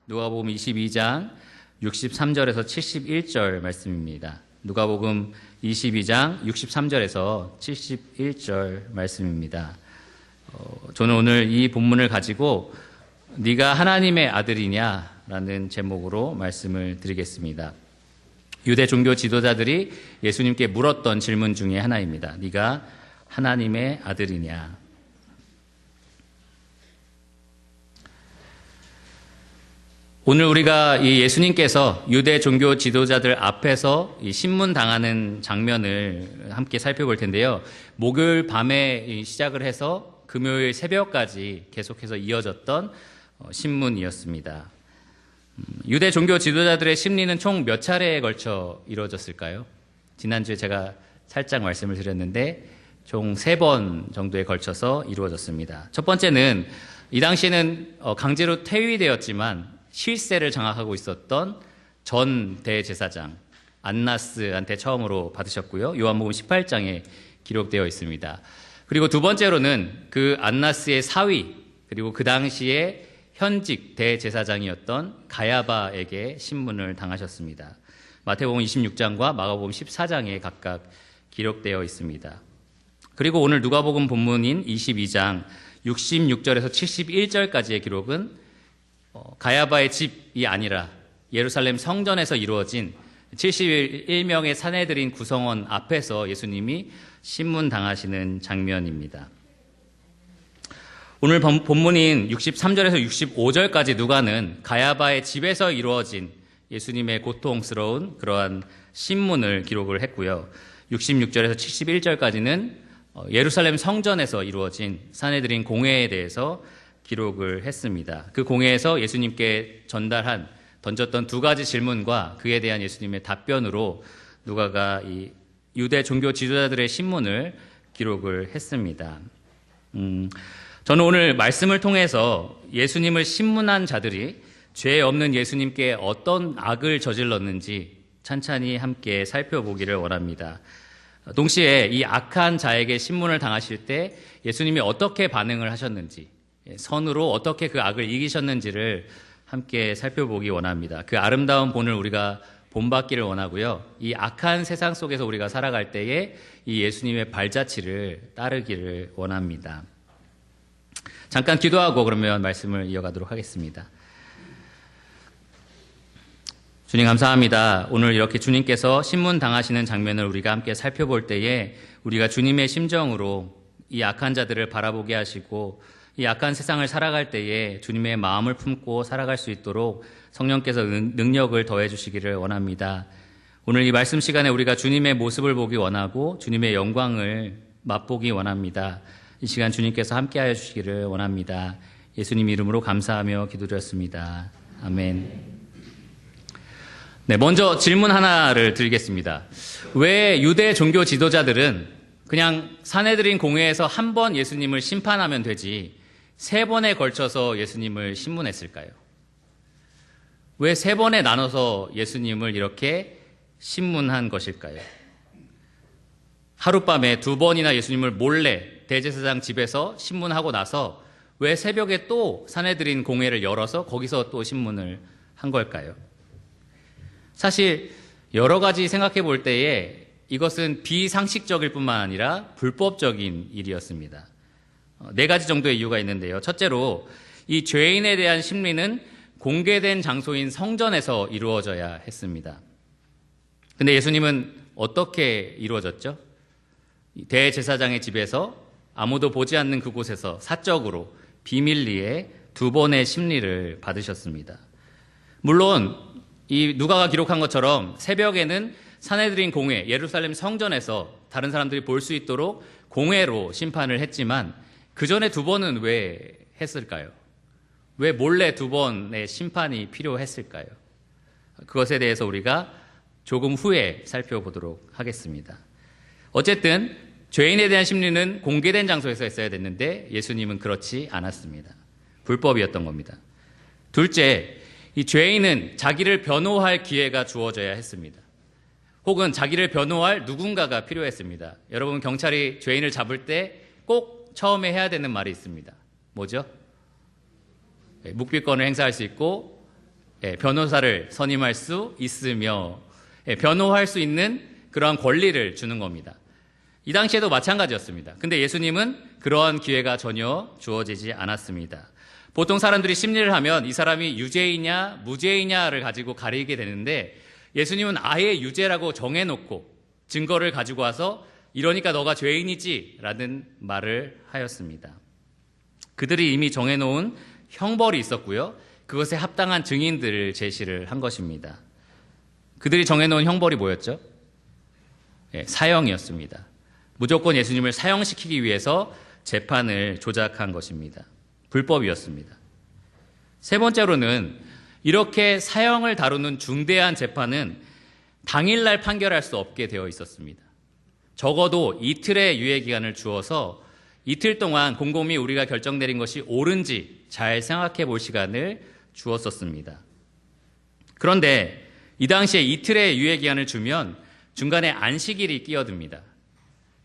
누가복음 22장 63절에서 71절 말씀입니다. 누가복음 22장 63절에서 71절 말씀입니다. 저는 오늘 이 본문을 가지고 네가 하나님의 아들이냐라는 제목으로 말씀을 드리겠습니다. 유대 종교 지도자들이 예수님께 물었던 질문 중에 하나입니다. 네가 하나님의 아들이냐? 오늘 우리가 이 예수님께서 유대 종교 지도자들 앞에서 이 신문당하는 장면을 함께 살펴볼 텐데요. 목요일 밤에 시작을 해서 금요일 새벽까지 계속해서 이어졌던 신문이었습니다. 유대 종교 지도자들의 심리는 총 몇 차례에 걸쳐 이루어졌을까요? 지난주에 제가 살짝 말씀을 드렸는데 총 3번 정도에 걸쳐서 이루어졌습니다. 첫 번째는 이 당시에는 강제로 퇴위되었지만 실세를 장악하고 있었던 전 대제사장 안나스한테 처음으로 받으셨고요. 요한복음 18장에 기록되어 있습니다. 그리고 두 번째로는 그 안나스의 사위 그리고 그 당시에 현직 대제사장이었던 가야바에게 신문을 당하셨습니다. 마태복음 26장과 마가복음 14장에 각각 기록되어 있습니다. 그리고 오늘 누가복음 본문인 22장 66절에서 71절까지의 기록은 가야바의 집이 아니라 예루살렘 성전에서 이루어진 71명의 사내들인 구성원 앞에서 예수님이 신문당하시는 장면입니다. 오늘 본문인 63절에서 65절까지 누가는 가야바의 집에서 이루어진 예수님의 고통스러운 그러한 신문을 기록을 했고요. 66절에서 71절까지는 예루살렘 성전에서 이루어진 사내들인 공회에 대해서 기록을 했습니다. 그 공회에서 예수님께 던졌던 두 가지 질문과 그에 대한 예수님의 답변으로 누가가 이 유대 종교 지도자들의 신문을 기록을 했습니다. 저는 오늘 말씀을 통해서 예수님을 신문한 자들이 죄 없는 예수님께 어떤 악을 저질렀는지 찬찬히 함께 살펴보기를 원합니다. 동시에 이 악한 자에게 신문을 당하실 때 예수님이 어떻게 반응을 하셨는지, 선으로 어떻게 그 악을 이기셨는지를 함께 살펴보기 원합니다. 그 아름다운 본을 우리가 본받기를 원하고요. 이 악한 세상 속에서 우리가 살아갈 때에 이 예수님의 발자취를 따르기를 원합니다. 잠깐 기도하고 그러면 말씀을 이어가도록 하겠습니다. 주님 감사합니다. 오늘 이렇게 주님께서 신문 당하시는 장면을 우리가 함께 살펴볼 때에 우리가 주님의 심정으로 이 악한 자들을 바라보게 하시고 이 악한 세상을 살아갈 때에 주님의 마음을 품고 살아갈 수 있도록 성령께서 능력을 더해 주시기를 원합니다. 오늘 이 말씀 시간에 우리가 주님의 모습을 보기 원하고 주님의 영광을 맛보기 원합니다. 이 시간 주님께서 함께하여 주시기를 원합니다. 예수님 이름으로 감사하며 기도드렸습니다. 아멘. 네, 먼저 질문 하나를 드리겠습니다. 왜 유대 종교 지도자들은 그냥 사내들인 공회에서 한 번 예수님을 심판하면 되지 3번에 걸쳐서 예수님을 신문했을까요? 왜 3번에 나눠서 예수님을 이렇게 신문한 것일까요? 하룻밤에 2번이나 예수님을 몰래 대제사장 집에서 신문하고 나서 왜 새벽에 또 사내들인 공회를 열어서 거기서 또 신문을 한 걸까요? 사실 여러 가지 생각해 볼 때에 이것은 비상식적일 뿐만 아니라 불법적인 일이었습니다. 4가지 정도의 이유가 있는데요. 첫째로 이 죄인에 대한 심리는 공개된 장소인 성전에서 이루어져야 했습니다. 근데 예수님은 어떻게 이루어졌죠? 대제사장의 집에서 아무도 보지 않는 그곳에서 사적으로 비밀리에 2번의 심리를 받으셨습니다. 물론 이 누가가 기록한 것처럼 새벽에는 사내들인 공회, 예루살렘 성전에서 다른 사람들이 볼 수 있도록 공회로 심판을 했지만 그 전에 2번은 왜 했을까요? 왜 몰래 2번의 심판이 필요했을까요? 그것에 대해서 우리가 조금 후에 살펴보도록 하겠습니다. 어쨌든 죄인에 대한 심리는 공개된 장소에서 했어야 됐는데 예수님은 그렇지 않았습니다. 불법이었던 겁니다. 둘째, 이 죄인은 자기를 변호할 기회가 주어져야 했습니다. 혹은 자기를 변호할 누군가가 필요했습니다. 여러분, 경찰이 죄인을 잡을 때 꼭 처음에 해야 되는 말이 있습니다. 뭐죠? 묵비권을 행사할 수 있고 변호사를 선임할 수 있으며 변호할 수 있는 그러한 권리를 주는 겁니다. 이 당시에도 마찬가지였습니다. 근데 예수님은 그러한 기회가 전혀 주어지지 않았습니다. 보통 사람들이 심리를 하면 이 사람이 유죄이냐 무죄이냐를 가지고 가리게 되는데 예수님은 아예 유죄라고 정해놓고 증거를 가지고 와서 이러니까 너가 죄인이지 라는 말을 하였습니다. 그들이 이미 정해놓은 형벌이 있었고요. 그것에 합당한 증인들을 제시를 한 것입니다. 그들이 정해놓은 형벌이 뭐였죠? 사형이었습니다. 무조건 예수님을 사형시키기 위해서 재판을 조작한 것입니다. 불법이었습니다. 세 번째로는 이렇게 사형을 다루는 중대한 재판은 당일날 판결할 수 없게 되어 있었습니다. 적어도 이틀의 유예기간을 주어서 이틀 동안 곰곰이 우리가 결정 내린 것이 옳은지 잘 생각해 볼 시간을 주었었습니다. 그런데 이 당시에 이틀의 유예기간을 주면 중간에 안식일이 끼어듭니다.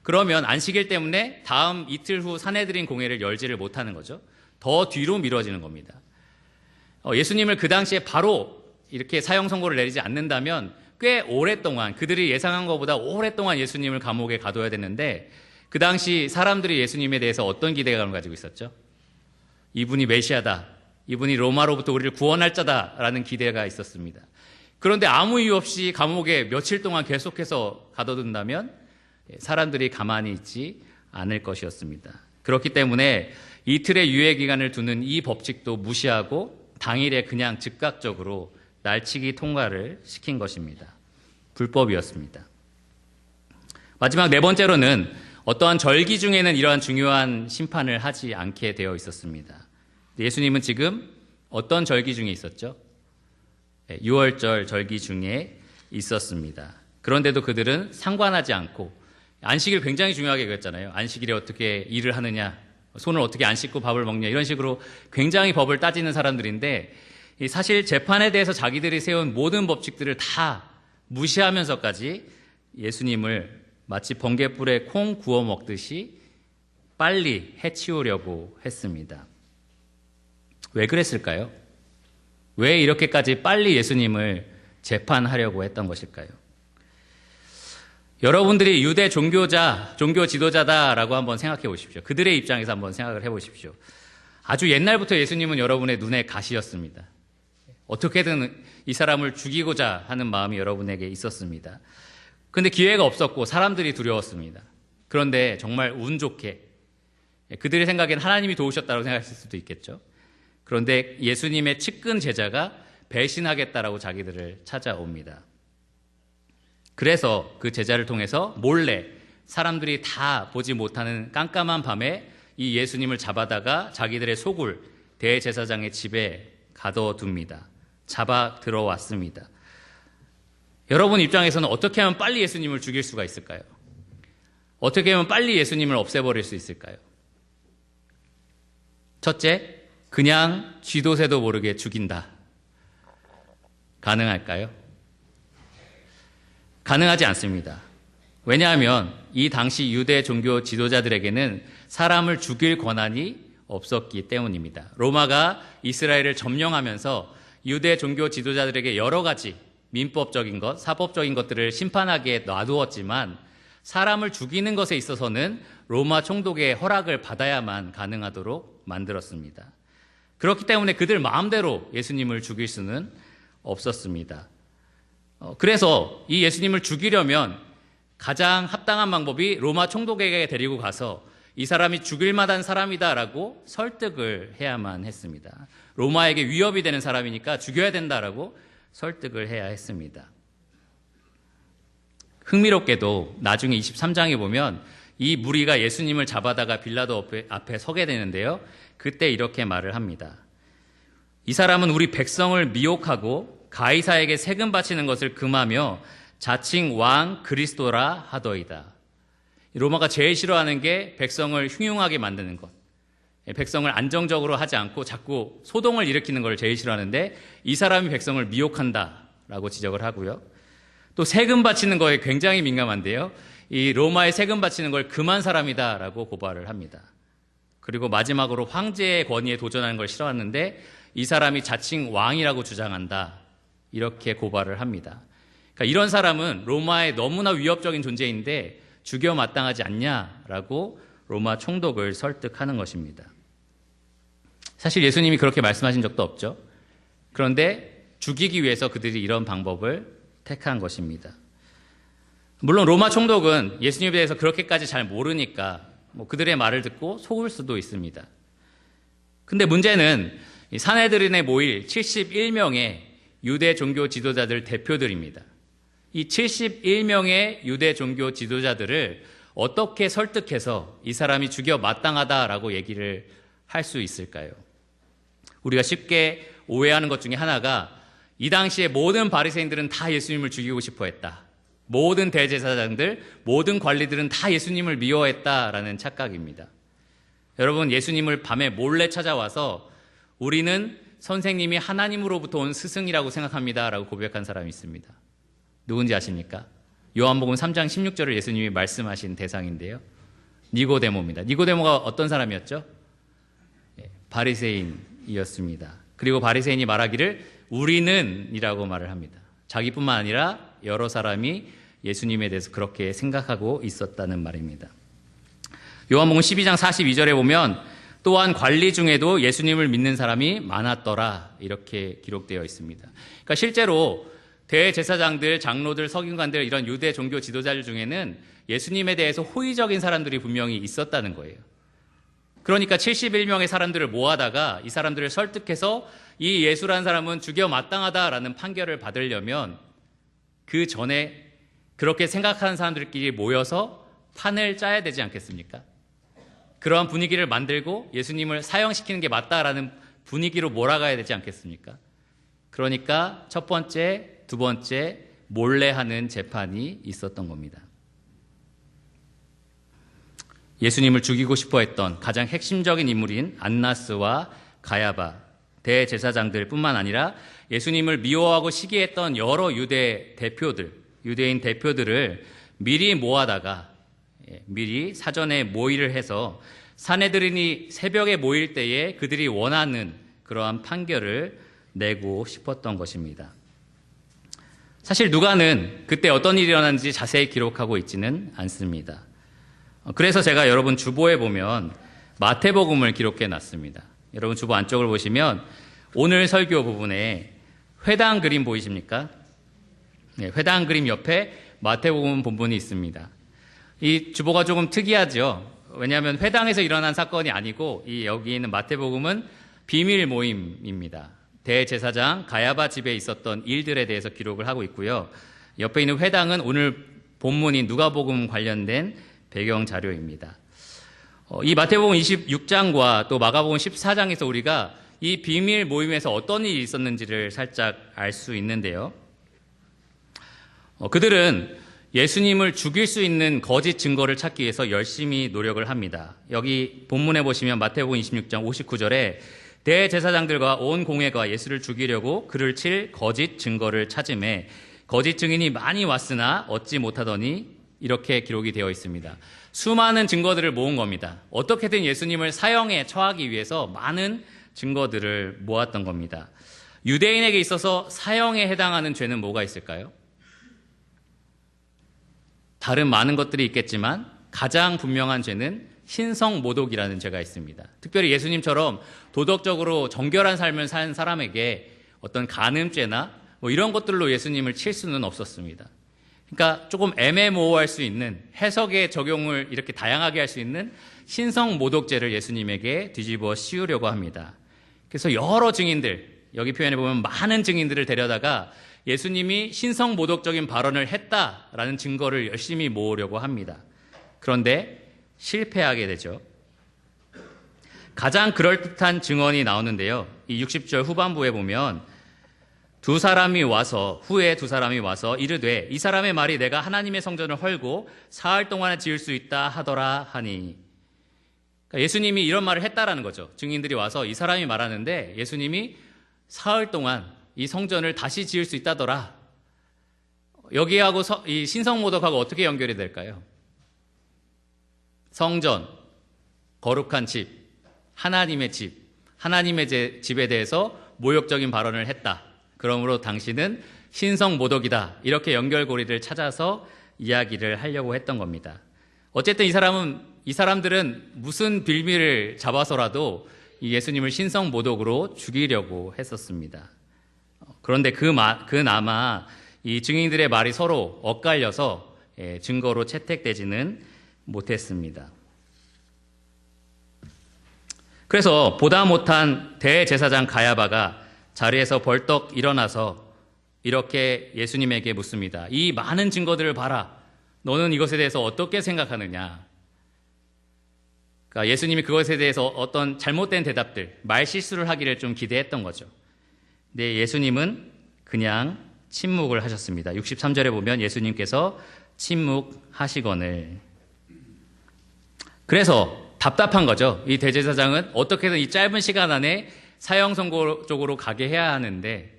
그러면 안식일 때문에 다음 이틀 후 사내들인 공회를 열지를 못하는 거죠. 더 뒤로 미뤄지는 겁니다. 예수님을 그 당시에 바로 이렇게 사형 선고를 내리지 않는다면 꽤 오랫동안 그들이 예상한 것보다 오랫동안 예수님을 감옥에 가둬야 되는데 그 당시 사람들이 예수님에 대해서 어떤 기대감을 가지고 있었죠? 이분이 메시아다. 이분이 로마로부터 우리를 구원할 자다라는 기대가 있었습니다. 그런데 아무 이유 없이 감옥에 며칠 동안 계속해서 가둬둔다면 사람들이 가만히 있지 않을 것이었습니다. 그렇기 때문에 이틀의 유예기간을 두는 이 법칙도 무시하고 당일에 그냥 즉각적으로 날치기 통과를 시킨 것입니다. 불법이었습니다. 마지막 네 번째로는 어떠한 절기 중에는 이러한 중요한 심판을 하지 않게 되어 있었습니다. 예수님은 지금 어떤 절기 중에 있었죠? 6월절 절기 중에 있었습니다. 그런데도 그들은 상관하지 않고 안식일 굉장히 중요하게 여겼잖아요. 안식일에 어떻게 일을 하느냐, 손을 어떻게 안 씻고 밥을 먹냐 이런 식으로 굉장히 법을 따지는 사람들인데 사실 재판에 대해서 자기들이 세운 모든 법칙들을 다 무시하면서까지 예수님을 마치 번갯불에 콩 구워 먹듯이 빨리 해치우려고 했습니다. 왜 그랬을까요? 왜 이렇게까지 빨리 예수님을 재판하려고 했던 것일까요? 여러분들이 유대 종교 지도자다라고 한번 생각해 보십시오. 그들의 입장에서 한번 생각을 해 보십시오. 아주 옛날부터 예수님은 여러분의 눈에 가시였습니다. 어떻게든 이 사람을 죽이고자 하는 마음이 여러분에게 있었습니다. 그런데 기회가 없었고 사람들이 두려웠습니다. 그런데 정말 운 좋게 그들의 생각엔 하나님이 도우셨다고 생각했을 수도 있겠죠. 그런데 예수님의 측근 제자가 배신하겠다라고 자기들을 찾아옵니다. 그래서 그 제자를 통해서 몰래 사람들이 다 보지 못하는 깜깜한 밤에 이 예수님을 잡아다가 자기들의 소굴 대제사장의 집에 가둬둡니다. 잡아 들어왔습니다. 여러분 입장에서는 어떻게 하면 빨리 예수님을 죽일 수가 있을까요? 어떻게 하면 빨리 예수님을 없애버릴 수 있을까요? 첫째, 그냥 쥐도새도 모르게 죽인다. 가능할까요? 가능하지 않습니다. 왜냐하면 이 당시 유대 종교 지도자들에게는 사람을 죽일 권한이 없었기 때문입니다. 로마가 이스라엘을 점령하면서 유대 종교 지도자들에게 여러 가지 민법적인 것, 사법적인 것들을 심판하기에 놔두었지만 사람을 죽이는 것에 있어서는 로마 총독의 허락을 받아야만 가능하도록 만들었습니다. 그렇기 때문에 그들 마음대로 예수님을 죽일 수는 없었습니다. 그래서 이 예수님을 죽이려면 가장 합당한 방법이 로마 총독에게 데리고 가서 이 사람이 죽일 만한 사람이다라고 설득을 해야만 했습니다. 로마에게 위협이 되는 사람이니까 죽여야 된다라고 설득을 해야 했습니다. 흥미롭게도 나중에 23장에 보면 이 무리가 예수님을 잡아다가 빌라도 앞에 서게 되는데요. 그때 이렇게 말을 합니다. 이 사람은 우리 백성을 미혹하고 가이사에게 세금 바치는 것을 금하며 자칭 왕 그리스도라 하더이다. 로마가 제일 싫어하는 게 백성을 흉흉하게 만드는 것. 백성을 안정적으로 하지 않고 자꾸 소동을 일으키는 걸 제일 싫어하는데 이 사람이 백성을 미혹한다라고 지적을 하고요. 또 세금 바치는 거에 굉장히 민감한데요. 이 로마에 세금 바치는 걸 금한 사람이다라고 고발을 합니다. 그리고 마지막으로 황제의 권위에 도전하는 걸 싫어하는데 이 사람이 자칭 왕이라고 주장한다. 이렇게 고발을 합니다. 그러니까 이런 사람은 로마의 너무나 위협적인 존재인데 죽여 마땅하지 않냐라고 로마 총독을 설득하는 것입니다. 사실 예수님이 그렇게 말씀하신 적도 없죠. 그런데 죽이기 위해서 그들이 이런 방법을 택한 것입니다. 물론 로마 총독은 예수님에 대해서 그렇게까지 잘 모르니까 그들의 말을 듣고 속을 수도 있습니다. 근데 문제는 산헤드린에 모일 71명의 유대 종교 지도자들 대표들입니다. 이 71명의 유대 종교 지도자들을 어떻게 설득해서 이 사람이 죽여 마땅하다라고 얘기를 할 수 있을까요? 우리가 쉽게 오해하는 것 중에 하나가 이 당시에 모든 바리새인들은 다 예수님을 죽이고 싶어 했다. 모든 대제사장들, 모든 관리들은 다 예수님을 미워했다라는 착각입니다. 여러분, 예수님을 밤에 몰래 찾아와서 우리는 선생님이 하나님으로부터 온 스승이라고 생각합니다라고 고백한 사람이 있습니다. 누군지 아십니까? 요한복음 3장 16절을 예수님이 말씀하신 대상인데요. 니고데모입니다. 니고데모가 어떤 사람이었죠? 바리새인이었습니다. 그리고 바리새인이 말하기를 우리는 이라고 말을 합니다. 자기뿐만 아니라 여러 사람이 예수님에 대해서 그렇게 생각하고 있었다는 말입니다. 요한복음 12장 42절에 보면 또한 관리 중에도 예수님을 믿는 사람이 많았더라 이렇게 기록되어 있습니다. 그러니까 실제로 대제사장들, 장로들, 서기관들 이런 유대 종교 지도자들 중에는 예수님에 대해서 호의적인 사람들이 분명히 있었다는 거예요. 그러니까 71명의 사람들을 모아다가 이 사람들을 설득해서 이 예수라는 사람은 죽여 마땅하다라는 판결을 받으려면 그 전에 그렇게 생각하는 사람들끼리 모여서 판을 짜야 되지 않겠습니까? 그러한 분위기를 만들고 예수님을 사형시키는 게 맞다라는 분위기로 몰아가야 되지 않겠습니까? 그러니까 첫 번째, 두 번째 몰래 하는 재판이 있었던 겁니다. 예수님을 죽이고 싶어 했던 가장 핵심적인 인물인 안나스와 가야바 대제사장들뿐만 아니라 예수님을 미워하고 시기했던 여러 유대인 대표들을 미리 모아다가 미리 사전에 모의를 해서 산헤드린이 새벽에 모일 때에 그들이 원하는 그러한 판결을 내고 싶었던 것입니다. 사실 누가는 그때 어떤 일이 일어났는지 자세히 기록하고 있지는 않습니다. 그래서 제가 여러분 주보에 보면 마태복음을 기록해 놨습니다. 여러분 주보 안쪽을 보시면 오늘 설교 부분에 회당 그림 보이십니까? 네, 회당 그림 옆에 마태복음 본문이 있습니다. 이 주보가 조금 특이하죠. 왜냐하면 회당에서 일어난 사건이 아니고 여기 있는 마태복음은 비밀 모임입니다. 대제사장 가야바 집에 있었던 일들에 대해서 기록을 하고 있고요. 옆에 있는 회당은 오늘 본문인 누가복음 관련된 배경 자료입니다. 이 마태복음 26장과 또 마가복음 14장에서 우리가 이 비밀 모임에서 어떤 일이 있었는지를 살짝 알 수 있는데요. 그들은 예수님을 죽일 수 있는 거짓 증거를 찾기 위해서 열심히 노력을 합니다. 여기 본문에 보시면 마태복음 26장 59절에 대제사장들과 온 공회가 예수를 죽이려고 그를 칠 거짓 증거를 찾음에 거짓 증인이 많이 왔으나 얻지 못하더니 이렇게 기록이 되어 있습니다. 수많은 증거들을 모은 겁니다. 어떻게든 예수님을 사형에 처하기 위해서 많은 증거들을 모았던 겁니다. 유대인에게 있어서 사형에 해당하는 죄는 뭐가 있을까요? 다른 많은 것들이 있겠지만 가장 분명한 죄는 신성모독이라는 죄가 있습니다. 특별히 예수님처럼 도덕적으로 정결한 삶을 산 사람에게 어떤 간음죄나 이런 것들로 예수님을 칠 수는 없었습니다. 그러니까 조금 애매모호할 수 있는 해석의 적용을 이렇게 다양하게 할 수 있는 신성모독죄를 예수님에게 뒤집어 씌우려고 합니다. 그래서 여러 증인들, 여기 표현해 보면 많은 증인들을 데려다가 예수님이 신성모독적인 발언을 했다라는 증거를 열심히 모으려고 합니다. 그런데 실패하게 되죠. 가장 그럴듯한 증언이 나오는데요. 이 60절 후반부에 보면 후에 두 사람이 와서 이르되 이 사람의 말이 내가 하나님의 성전을 헐고 사흘 동안에 지을 수 있다 하더라 하니. 그러니까 예수님이 이런 말을 했다라는 거죠. 증인들이 와서 이 사람이 말하는데 예수님이 사흘 동안 이 성전을 다시 지을 수 있다더라. 여기하고 이 신성모독하고 어떻게 연결이 될까요? 성전, 거룩한 집, 하나님의 집, 하나님의 집에 대해서 모욕적인 발언을 했다. 그러므로 당신은 신성모독이다. 이렇게 연결고리를 찾아서 이야기를 하려고 했던 겁니다. 어쨌든 이 사람들은 무슨 빌미를 잡아서라도 이 예수님을 신성모독으로 죽이려고 했었습니다. 그런데 그나마 이 증인들의 말이 서로 엇갈려서 증거로 채택되지는 못했습니다. 그래서 보다 못한 대제사장 가야바가 자리에서 벌떡 일어나서 이렇게 예수님에게 묻습니다. 이 많은 증거들을 봐라. 너는 이것에 대해서 어떻게 생각하느냐? 그러니까 예수님이 그것에 대해서 어떤 잘못된 대답들, 말실수를 하기를 좀 기대했던 거죠. 근데 예수님은 그냥 침묵을 하셨습니다. 63절에 보면 예수님께서 침묵하시거늘. 그래서 답답한 거죠. 이 대제사장은 어떻게든 이 짧은 시간 안에 사형 선고 쪽으로 가게 해야 하는데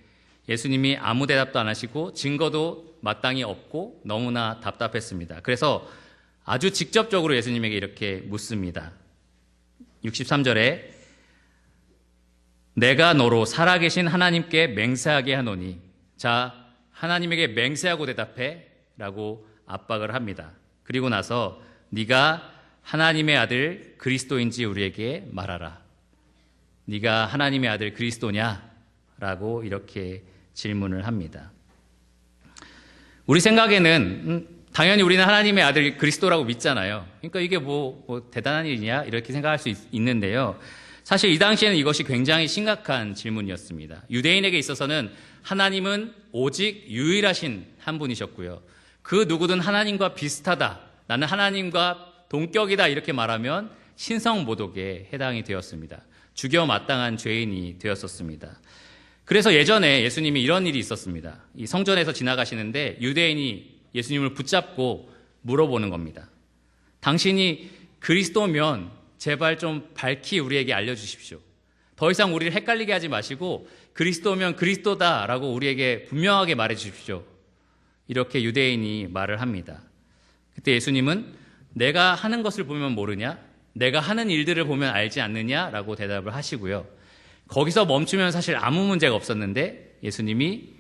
예수님이 아무 대답도 안 하시고 증거도 마땅히 없고 너무나 답답했습니다. 그래서 아주 직접적으로 예수님에게 이렇게 묻습니다. 63절에 내가 너로 살아계신 하나님께 맹세하게 하노니 자 하나님에게 맹세하고 대답해 라고 압박을 합니다. 그리고 나서 네가 하나님의 아들 그리스도인지 우리에게 말하라. 네가 하나님의 아들 그리스도냐? 라고 이렇게 질문을 합니다. 우리 생각에는 당연히 우리는 하나님의 아들 그리스도라고 믿잖아요. 그러니까 이게 뭐 대단한 일이냐? 이렇게 생각할 수 있는데요. 사실 이 당시에는 이것이 굉장히 심각한 질문이었습니다. 유대인에게 있어서는 하나님은 오직 유일하신 한 분이셨고요. 그 누구든 하나님과 비슷하다. 나는 하나님과 동격이다. 이렇게 말하면 신성모독에 해당이 되었습니다. 죽여 마땅한 죄인이 되었었습니다. 그래서 예전에 예수님이 이런 일이 있었습니다. 이 성전에서 지나가시는데 유대인이 예수님을 붙잡고 물어보는 겁니다. 당신이 그리스도면 제발 좀 밝히 우리에게 알려주십시오. 더 이상 우리를 헷갈리게 하지 마시고 그리스도면 그리스도다라고 우리에게 분명하게 말해주십시오. 이렇게 유대인이 말을 합니다. 그때 예수님은 내가 하는 것을 보면 모르냐? 내가 하는 일들을 보면 알지 않느냐라고 대답을 하시고요. 거기서 멈추면 사실 아무 문제가 없었는데 예수님이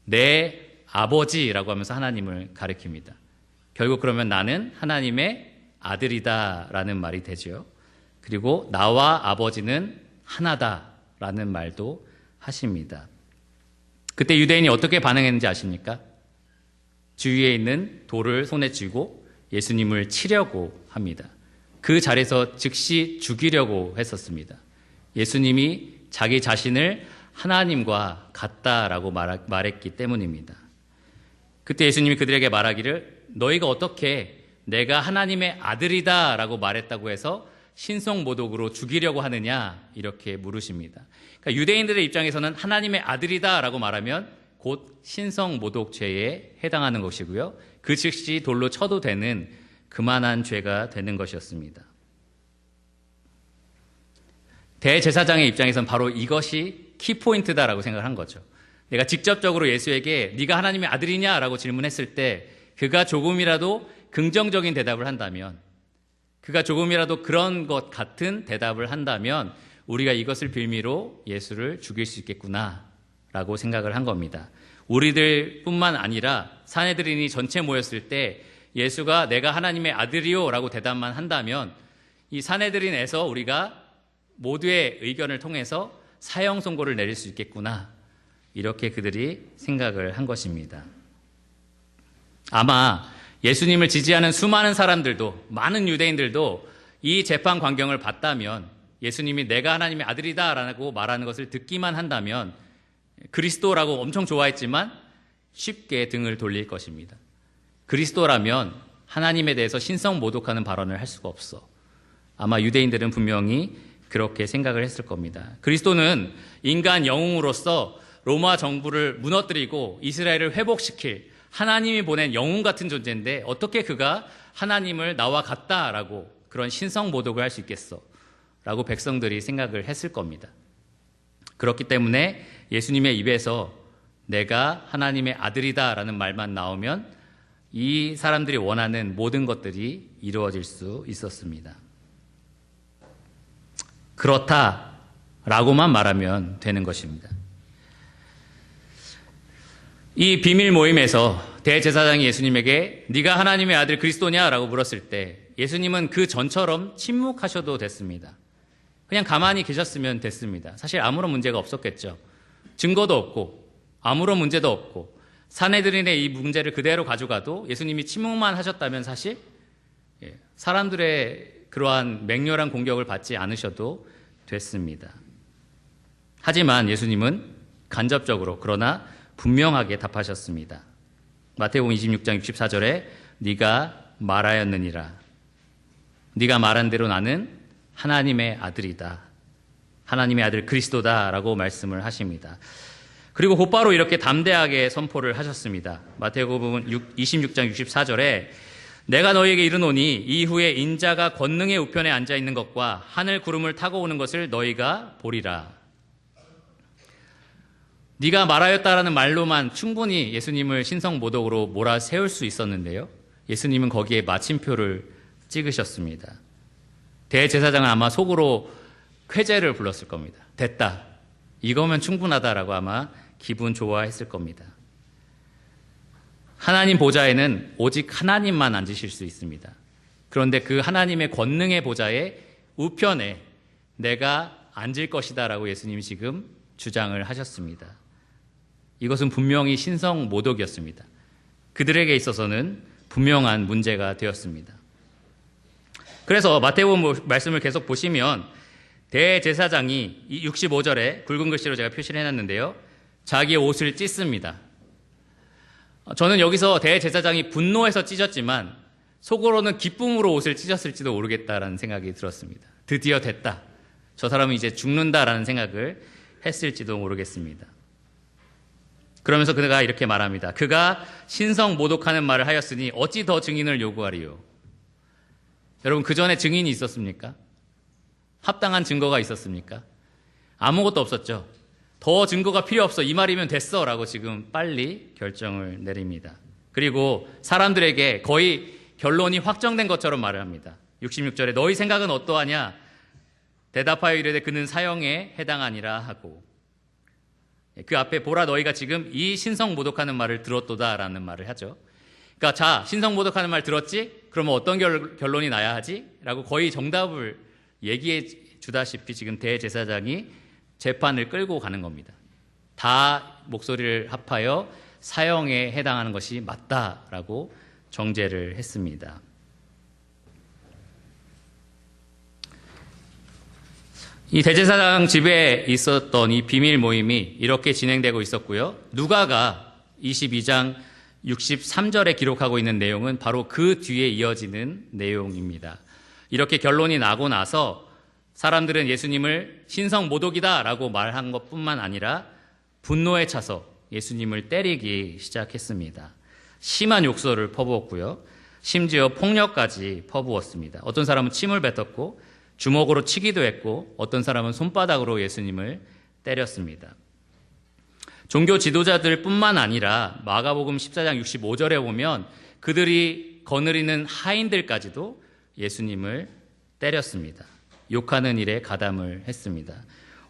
내 아버지라고 하면서 하나님을 가리킵니다. 결국 그러면 나는 하나님의 아들이다라는 말이 되죠. 그리고 나와 아버지는 하나다라는 말도 하십니다. 그때 유대인이 어떻게 반응했는지 아십니까? 주위에 있는 돌을 손에 쥐고 예수님을 치려고 합니다. 그 자리에서 즉시 죽이려고 했었습니다. 예수님이 자기 자신을 하나님과 같다라고 말했기 때문입니다. 그때 예수님이 그들에게 말하기를 너희가 어떻게 내가 하나님의 아들이다 라고 말했다고 해서 신성모독으로 죽이려고 하느냐 이렇게 물으십니다. 그러니까 유대인들의 입장에서는 하나님의 아들이다 라고 말하면 곧 신성모독죄에 해당하는 것이고요. 그 즉시 돌로 쳐도 되는 그만한 죄가 되는 것이었습니다. 대제사장의 입장에서는 바로 이것이 키포인트다라고 생각을 한 거죠. 내가 직접적으로 예수에게 네가 하나님의 아들이냐라고 질문했을 때 그가 조금이라도 긍정적인 대답을 한다면, 그가 조금이라도 그런 것 같은 대답을 한다면 우리가 이것을 빌미로 예수를 죽일 수 있겠구나라고 생각을 한 겁니다. 우리들뿐만 아니라 사내들인이 전체 모였을 때 예수가 내가 하나님의 아들이요 라고 대답만 한다면 이 사내들인에서 우리가 모두의 의견을 통해서 사형 선고를 내릴 수 있겠구나, 이렇게 그들이 생각을 한 것입니다. 아마 예수님을 지지하는 수많은 사람들도, 많은 유대인들도 이 재판 광경을 봤다면, 예수님이 내가 하나님의 아들이다 라고 말하는 것을 듣기만 한다면 그리스도라고 엄청 좋아했지만 쉽게 등을 돌릴 것입니다. 그리스도라면 하나님에 대해서 신성모독하는 발언을 할 수가 없어. 아마 유대인들은 분명히 그렇게 생각을 했을 겁니다. 그리스도는 인간 영웅으로서 로마 정부를 무너뜨리고 이스라엘을 회복시킬 하나님이 보낸 영웅 같은 존재인데 어떻게 그가 하나님을 나와 같다라고 그런 신성모독을 할 수 있겠어? 라고 백성들이 생각을 했을 겁니다. 그렇기 때문에 예수님의 입에서 내가 하나님의 아들이다 라는 말만 나오면 이 사람들이 원하는 모든 것들이 이루어질 수 있었습니다. 그렇다라고만 말하면 되는 것입니다. 이 비밀 모임에서 대제사장이 예수님에게 네가 하나님의 아들 그리스도냐라고 물었을 때 예수님은 그 전처럼 침묵하셔도 됐습니다. 그냥 가만히 계셨으면 됐습니다. 사실 아무런 문제가 없었겠죠. 증거도 없고 아무런 문제도 없고 산헤드린의 이 문제를 그대로 가져가도 예수님이 침묵만 하셨다면 사실 사람들의 그러한 맹렬한 공격을 받지 않으셔도 됐습니다. 하지만 예수님은 간접적으로 그러나 분명하게 답하셨습니다. 마태복음 26장 64절에 네가 말하였느니라. 네가 말한 대로 나는 하나님의 아들이다. 하나님의 아들 그리스도다라고 말씀을 하십니다. 그리고 곧바로 이렇게 담대하게 선포를 하셨습니다. 마태복음 26장 64절에 내가 너희에게 이르노니 이후에 인자가 권능의 우편에 앉아 있는 것과 하늘 구름을 타고 오는 것을 너희가 보리라. 네가 말하였다라는 말로만 충분히 예수님을 신성모독으로 몰아세울 수 있었는데요. 예수님은 거기에 마침표를 찍으셨습니다. 대제사장은 아마 속으로 쾌재를 불렀을 겁니다. 됐다. 이거면 충분하다라고 아마 기분 좋아했을 겁니다. 하나님 보좌에는 오직 하나님만 앉으실 수 있습니다. 그런데 그 하나님의 권능의 보좌의 우편에 내가 앉을 것이다라고 예수님이 지금 주장을 하셨습니다. 이것은 분명히 신성 모독이었습니다. 그들에게 있어서는 분명한 문제가 되었습니다. 그래서 마태복음 말씀을 계속 보시면 대제사장이 65절에 굵은 글씨로 제가 표시를 해놨는데요. 자기의 옷을 찢습니다. 저는 여기서 대제사장이 분노해서 찢었지만 속으로는 기쁨으로 옷을 찢었을지도 모르겠다라는 생각이 들었습니다. 드디어 됐다. 저 사람은 이제 죽는다라는 생각을 했을지도 모르겠습니다. 그러면서 그가 이렇게 말합니다. 그가 신성 모독하는 말을 하였으니 어찌 더 증인을 요구하리요. 여러분, 그 전에 증인이 있었습니까? 합당한 증거가 있었습니까? 아무것도 없었죠. 더 증거가 필요 없어. 이 말이면 됐어. 라고 지금 빨리 결정을 내립니다. 그리고 사람들에게 거의 결론이 확정된 것처럼 말을 합니다. 66절에 너희 생각은 어떠하냐? 대답하여 이르되 그는 사형에 해당하니라 하고 그 앞에 보라 너희가 지금 이 신성 모독하는 말을 들었도다 라는 말을 하죠. 그러니까 자, 신성 모독하는 말 들었지? 그러면 어떤 결론이 나야 하지? 라고 거의 정답을 얘기해 주다시피 지금 대제사장이 재판을 끌고 가는 겁니다. 다 목소리를 합하여 사형에 해당하는 것이 맞다라고 정죄를 했습니다. 이 대제사장 집에 있었던 이 비밀 모임이 이렇게 진행되고 있었고요. 누가가 22장 63절에 기록하고 있는 내용은 바로 그 뒤에 이어지는 내용입니다. 이렇게 결론이 나고 나서 사람들은 예수님을 신성 모독이다라고 말한 것뿐만 아니라 분노에 차서 예수님을 때리기 시작했습니다. 심한 욕설을 퍼부었고요. 심지어 폭력까지 퍼부었습니다. 어떤 사람은 침을 뱉었고 주먹으로 치기도 했고 어떤 사람은 손바닥으로 예수님을 때렸습니다. 종교 지도자들뿐만 아니라 마가복음 14장 65절에 보면 그들이 거느리는 하인들까지도 예수님을 때렸습니다. 욕하는 일에 가담을 했습니다.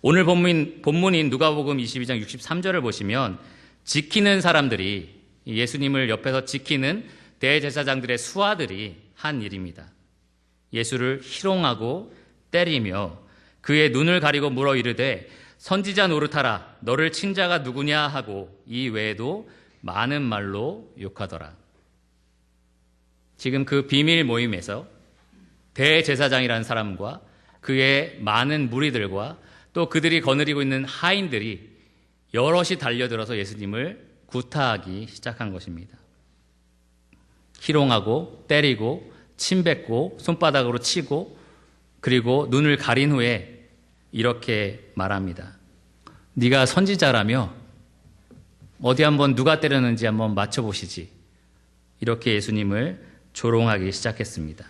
오늘 본문인 누가복음 22장 63절을 보시면 지키는 사람들이 예수님을 옆에서 지키는 대제사장들의 수하들이 한 일입니다. 예수를 희롱하고 때리며 그의 눈을 가리고 물어 이르되 선지자 노릇하라 너를 친 자가 누구냐 하고 이 외에도 많은 말로 욕하더라. 지금 그 비밀 모임에서 대제사장이라는 사람과 그의 많은 무리들과 또 그들이 거느리고 있는 하인들이 여럿이 달려들어서 예수님을 구타하기 시작한 것입니다. 희롱하고 때리고 침뱉고 손바닥으로 치고 그리고 눈을 가린 후에 이렇게 말합니다. 네가 선지자라며 어디 한번 누가 때렸는지 한번 맞춰보시지. 이렇게 예수님을 조롱하기 시작했습니다.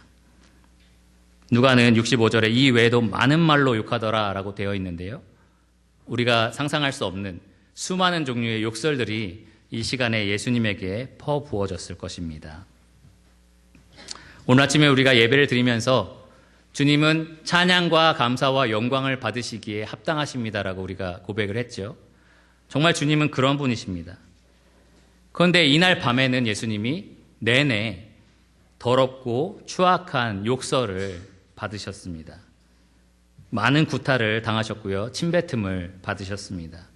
누가는 65절에 이 외에도 많은 말로 욕하더라 라고 되어 있는데요. 우리가 상상할 수 없는 수많은 종류의 욕설들이 이 시간에 예수님에게 퍼부어졌을 것입니다. 오늘 아침에 우리가 예배를 드리면서 주님은 찬양과 감사와 영광을 받으시기에 합당하십니다라고 우리가 고백을 했죠. 정말 주님은 그런 분이십니다. 그런데 이날 밤에는 예수님이 내내 더럽고 추악한 욕설을 받으셨습니다. 많은 구타를 당하셨고요. 침뱉음을 받으셨습니다.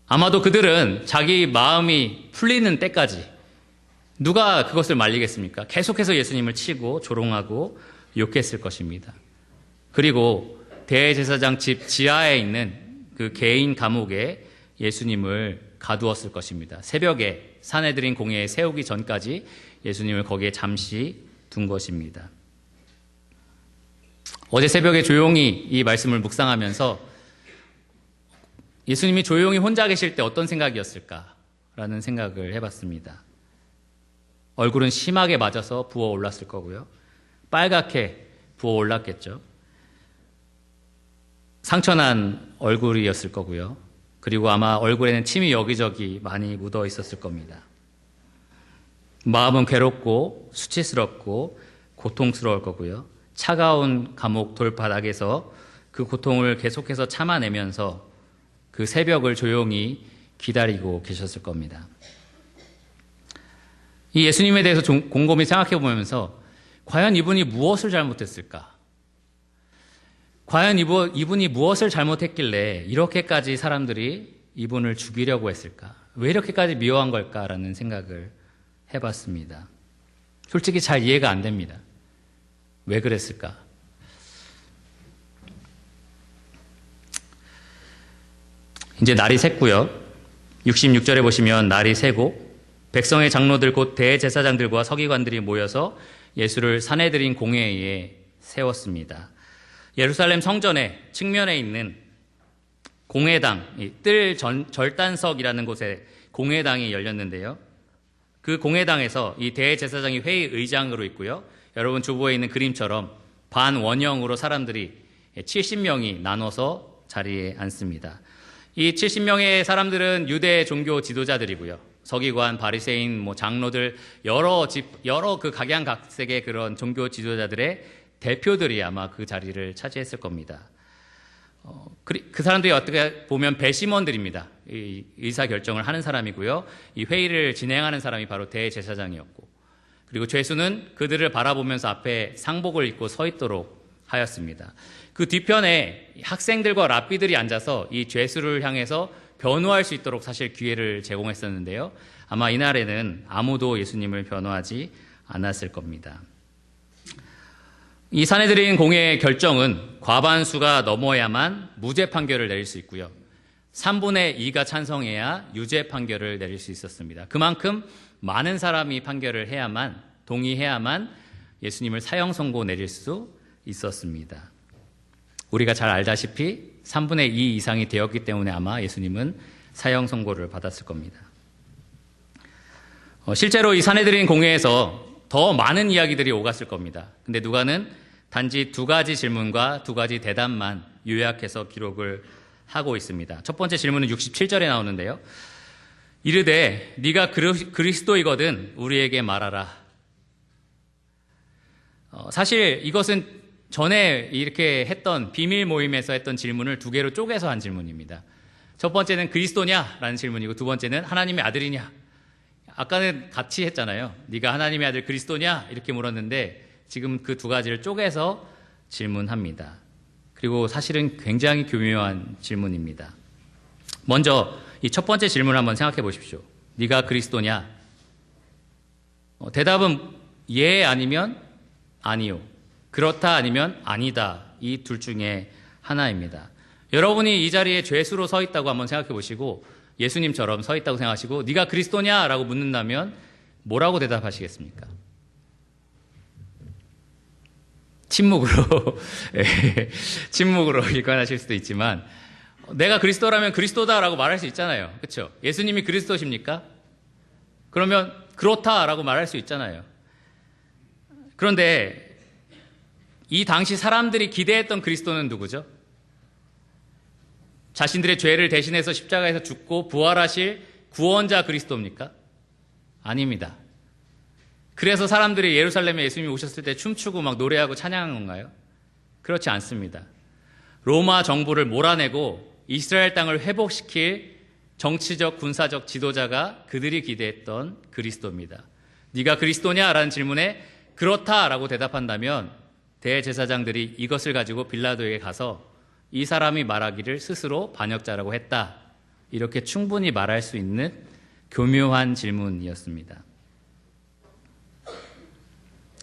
아마도 그들은 자기 마음이 풀리는 때까지 누가 그것을 말리겠습니까? 계속해서 예수님을 치고 조롱하고 욕했을 것입니다. 그리고 대제사장 집 지하에 있는 그 개인 감옥에 예수님을 가두었을 것입니다. 새벽에 산헤드린 공회에 세우기 전까지 예수님을 거기에 잠시 둔 것입니다. 어제 새벽에 조용히 이 말씀을 묵상하면서 예수님이 조용히 혼자 계실 때 어떤 생각이었을까라는 생각을 해봤습니다. 얼굴은 심하게 맞아서 부어올랐을 거고요. 빨갛게 부어올랐겠죠. 상처난 얼굴이었을 거고요. 그리고 아마 얼굴에는 침이 여기저기 많이 묻어 있었을 겁니다. 마음은 괴롭고 수치스럽고 고통스러울 거고요. 차가운 감옥 돌바닥에서 그 고통을 계속해서 참아내면서 그 새벽을 조용히 기다리고 계셨을 겁니다. 이 예수님에 대해서 곰곰이 생각해 보면서 과연 이분이 무엇을 잘못했을까? 과연 이분이 무엇을 잘못했길래 이렇게까지 사람들이 이분을 죽이려고 했을까? 왜 이렇게까지 미워한 걸까라는 생각을 해봤습니다. 솔직히 잘 이해가 안 됩니다. 왜 그랬을까? 이제 날이 샜고요. 66절에 보시면 날이 새고 백성의 장로들 곧 대제사장들과 서기관들이 모여서 예수를 산헤드린 공회에 세웠습니다. 예루살렘 성전의 측면에 있는 공회당, 뜰 절단석이라는 곳에 공회당이 열렸는데요. 그 공회당에서 이 대제사장이 회의 의장으로 있고요. 여러분 주보에 있는 그림처럼 반원형으로 사람들이 70명이 나눠서 자리에 앉습니다. 이 70명의 사람들은 유대 종교 지도자들이고요. 서기관, 바리새인, 장로들 여러 그 각양각색의 그런 종교 지도자들의 대표들이 아마 그 자리를 차지했을 겁니다. 그 사람들이 어떻게 보면 배심원들입니다. 이 의사 결정을 하는 사람이고요. 이 회의를 진행하는 사람이 바로 대제사장이었고, 그리고 죄수는 그들을 바라보면서 앞에 상복을 입고 서 있도록 하였습니다. 그 뒤편에 학생들과 랍비들이 앉아서 이 죄수를 향해서 변호할 수 있도록 사실 기회를 제공했었는데요. 아마 이날에는 아무도 예수님을 변호하지 않았을 겁니다. 이 산헤드린 공회의 결정은 과반수가 넘어야만 무죄 판결을 내릴 수 있고요. 3분의 2가 찬성해야 유죄 판결을 내릴 수 있었습니다. 그만큼 많은 사람이 판결을 해야만, 동의해야만 예수님을 사형 선고 내릴 수 있었습니다. 우리가 잘 알다시피 3분의 2 이상이 되었기 때문에 아마 예수님은 사형 선고를 받았을 겁니다. 실제로 이 산헤드린 공회에서 더 많은 이야기들이 오갔을 겁니다. 근데 누가는 단지 2가지 질문과 2가지 대답만 요약해서 기록을 하고 있습니다. 첫 번째 질문은 67절에 나오는데요. 이르되 네가 그리스도이거든 우리에게 말하라. 사실 이것은 전에 이렇게 했던 비밀 모임에서 했던 질문을 2개로 쪼개서 한 질문입니다. 첫 번째는 그리스도냐라는 질문이고, 두 번째는 하나님의 아들이냐. 아까는 같이 했잖아요. 네가 하나님의 아들 그리스도냐 이렇게 물었는데 지금 그 2가지를 쪼개서 질문합니다. 그리고 사실은 굉장히 교묘한 질문입니다. 먼저 이 첫 번째 질문을 한번 생각해 보십시오. 네가 그리스도냐? 대답은 예 아니면 아니요. 그렇다 아니면 아니다. 이 둘 중에 하나입니다. 여러분이 이 자리에 죄수로 서 있다고 한번 생각해 보시고 예수님처럼 서 있다고 생각하시고 네가 그리스도냐? 라고 묻는다면 뭐라고 대답하시겠습니까? 침묵으로 침묵으로 일관하실 수도 있지만 내가 그리스도라면 그리스도다라고 말할 수 있잖아요. 그렇죠? 예수님이 그리스도십니까? 그러면 그렇다라고 말할 수 있잖아요. 그런데 이 당시 사람들이 기대했던 그리스도는 누구죠? 자신들의 죄를 대신해서 십자가에서 죽고 부활하실 구원자 그리스도입니까? 아닙니다. 그래서 사람들이 예루살렘에 예수님이 오셨을 때 춤추고 막 노래하고 찬양한 건가요? 그렇지 않습니다. 로마 정부를 몰아내고 이스라엘 땅을 회복시킬 정치적, 군사적 지도자가 그들이 기대했던 그리스도입니다. 네가 그리스도냐? 라는 질문에 그렇다라고 대답한다면 대제사장들이 이것을 가지고 빌라도에게 가서 이 사람이 말하기를 스스로 반역자라고 했다. 이렇게 충분히 말할 수 있는 교묘한 질문이었습니다.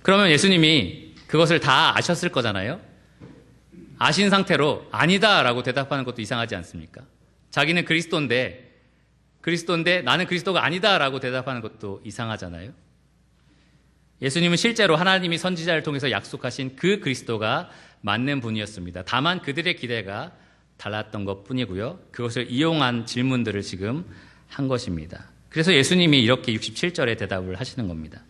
그러면 예수님이 그것을 다 아셨을 거잖아요. 아신 상태로 아니다라고 대답하는 것도 이상하지 않습니까? 자기는 그리스도인데 나는 그리스도가 아니다라고 대답하는 것도 이상하잖아요. 예수님은 실제로 하나님이 선지자를 통해서 약속하신 그 그리스도가 맞는 분이었습니다. 다만 그들의 기대가 달랐던 것뿐이고요. 그것을 이용한 질문들을 지금 한 것입니다. 그래서 예수님이 이렇게 67절에 대답을 하시는 겁니다.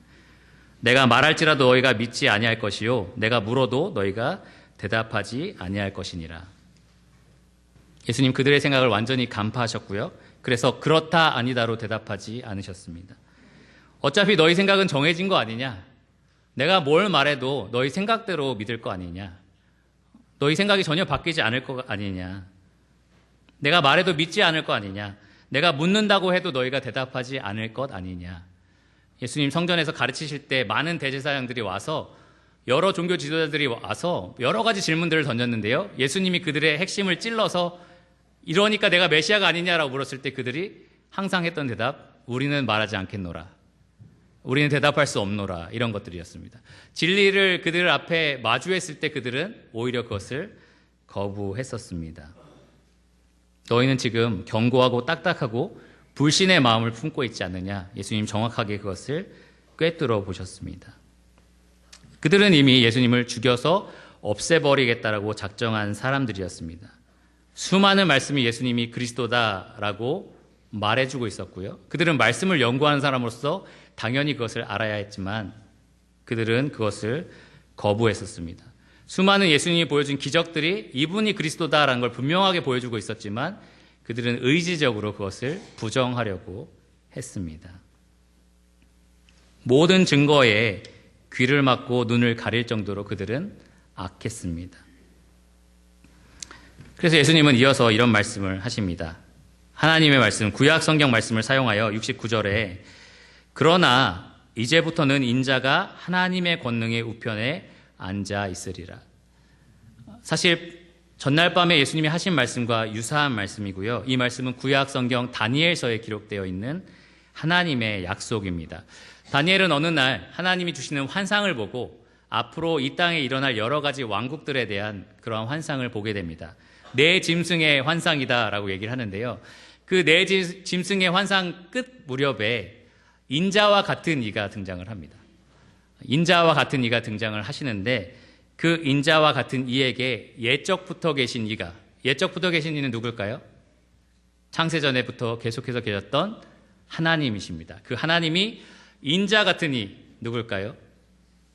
내가 말할지라도 너희가 믿지 아니할 것이요 내가 물어도 너희가 대답하지 아니할 것이니라. 예수님 그들의 생각을 완전히 간파하셨고요. 그래서 그렇다 아니다로 대답하지 않으셨습니다. 어차피 너희 생각은 정해진 거 아니냐? 내가 뭘 말해도 너희 생각대로 믿을 거 아니냐? 너희 생각이 전혀 바뀌지 않을 거 아니냐? 내가 말해도 믿지 않을 거 아니냐? 내가 묻는다고 해도 너희가 대답하지 않을 것 아니냐? 예수님 성전에서 가르치실 때 많은 대제사장들이 와서 여러 종교 지도자들이 와서 여러 가지 질문들을 던졌는데요. 예수님이 그들의 핵심을 찔러서 이러니까 내가 메시아가 아니냐라고 물었을 때 그들이 항상 했던 대답, 우리는 말하지 않겠노라. 우리는 대답할 수 없노라. 이런 것들이었습니다. 진리를 그들 앞에 마주했을 때 그들은 오히려 그것을 거부했었습니다. 너희는 지금 견고하고 딱딱하고 불신의 마음을 품고 있지 않느냐. 예수님 정확하게 그것을 꿰뚫어 보셨습니다. 그들은 이미 예수님을 죽여서 없애버리겠다라고 작정한 사람들이었습니다. 수많은 말씀이 예수님이 그리스도다라고 말해주고 있었고요. 그들은 말씀을 연구하는 사람으로서 당연히 그것을 알아야 했지만 그들은 그것을 거부했었습니다. 수많은 예수님이 보여준 기적들이 이분이 그리스도다라는 걸 분명하게 보여주고 있었지만 그들은 의지적으로 그것을 부정하려고 했습니다. 모든 증거에 귀를 막고 눈을 가릴 정도로 그들은 악했습니다. 그래서 예수님은 이어서 이런 말씀을 하십니다. 하나님의 말씀, 구약 성경 말씀을 사용하여 69절에 그러나 이제부터는 인자가 하나님의 권능의 우편에 앉아 있으리라. 사실 전날 밤에 예수님이 하신 말씀과 유사한 말씀이고요. 이 말씀은 구약 성경 다니엘서에 기록되어 있는 하나님의 약속입니다. 다니엘은 어느 날 하나님이 주시는 환상을 보고 앞으로 이 땅에 일어날 여러 가지 왕국들에 대한 그러한 환상을 보게 됩니다. 네 짐승의 환상이다라고 얘기를 하는데요. 그 네 짐승의 환상 끝 무렵에 인자와 같은 이가 등장을 합니다. 인자와 같은 이가 등장을 하시는데 그 인자와 같은 이에게 옛적부터 계신 이가, 옛적부터 계신 이는 누굴까요? 창세전에부터 계속해서 계셨던 하나님이십니다. 그 하나님이 인자 같은 이 누굴까요?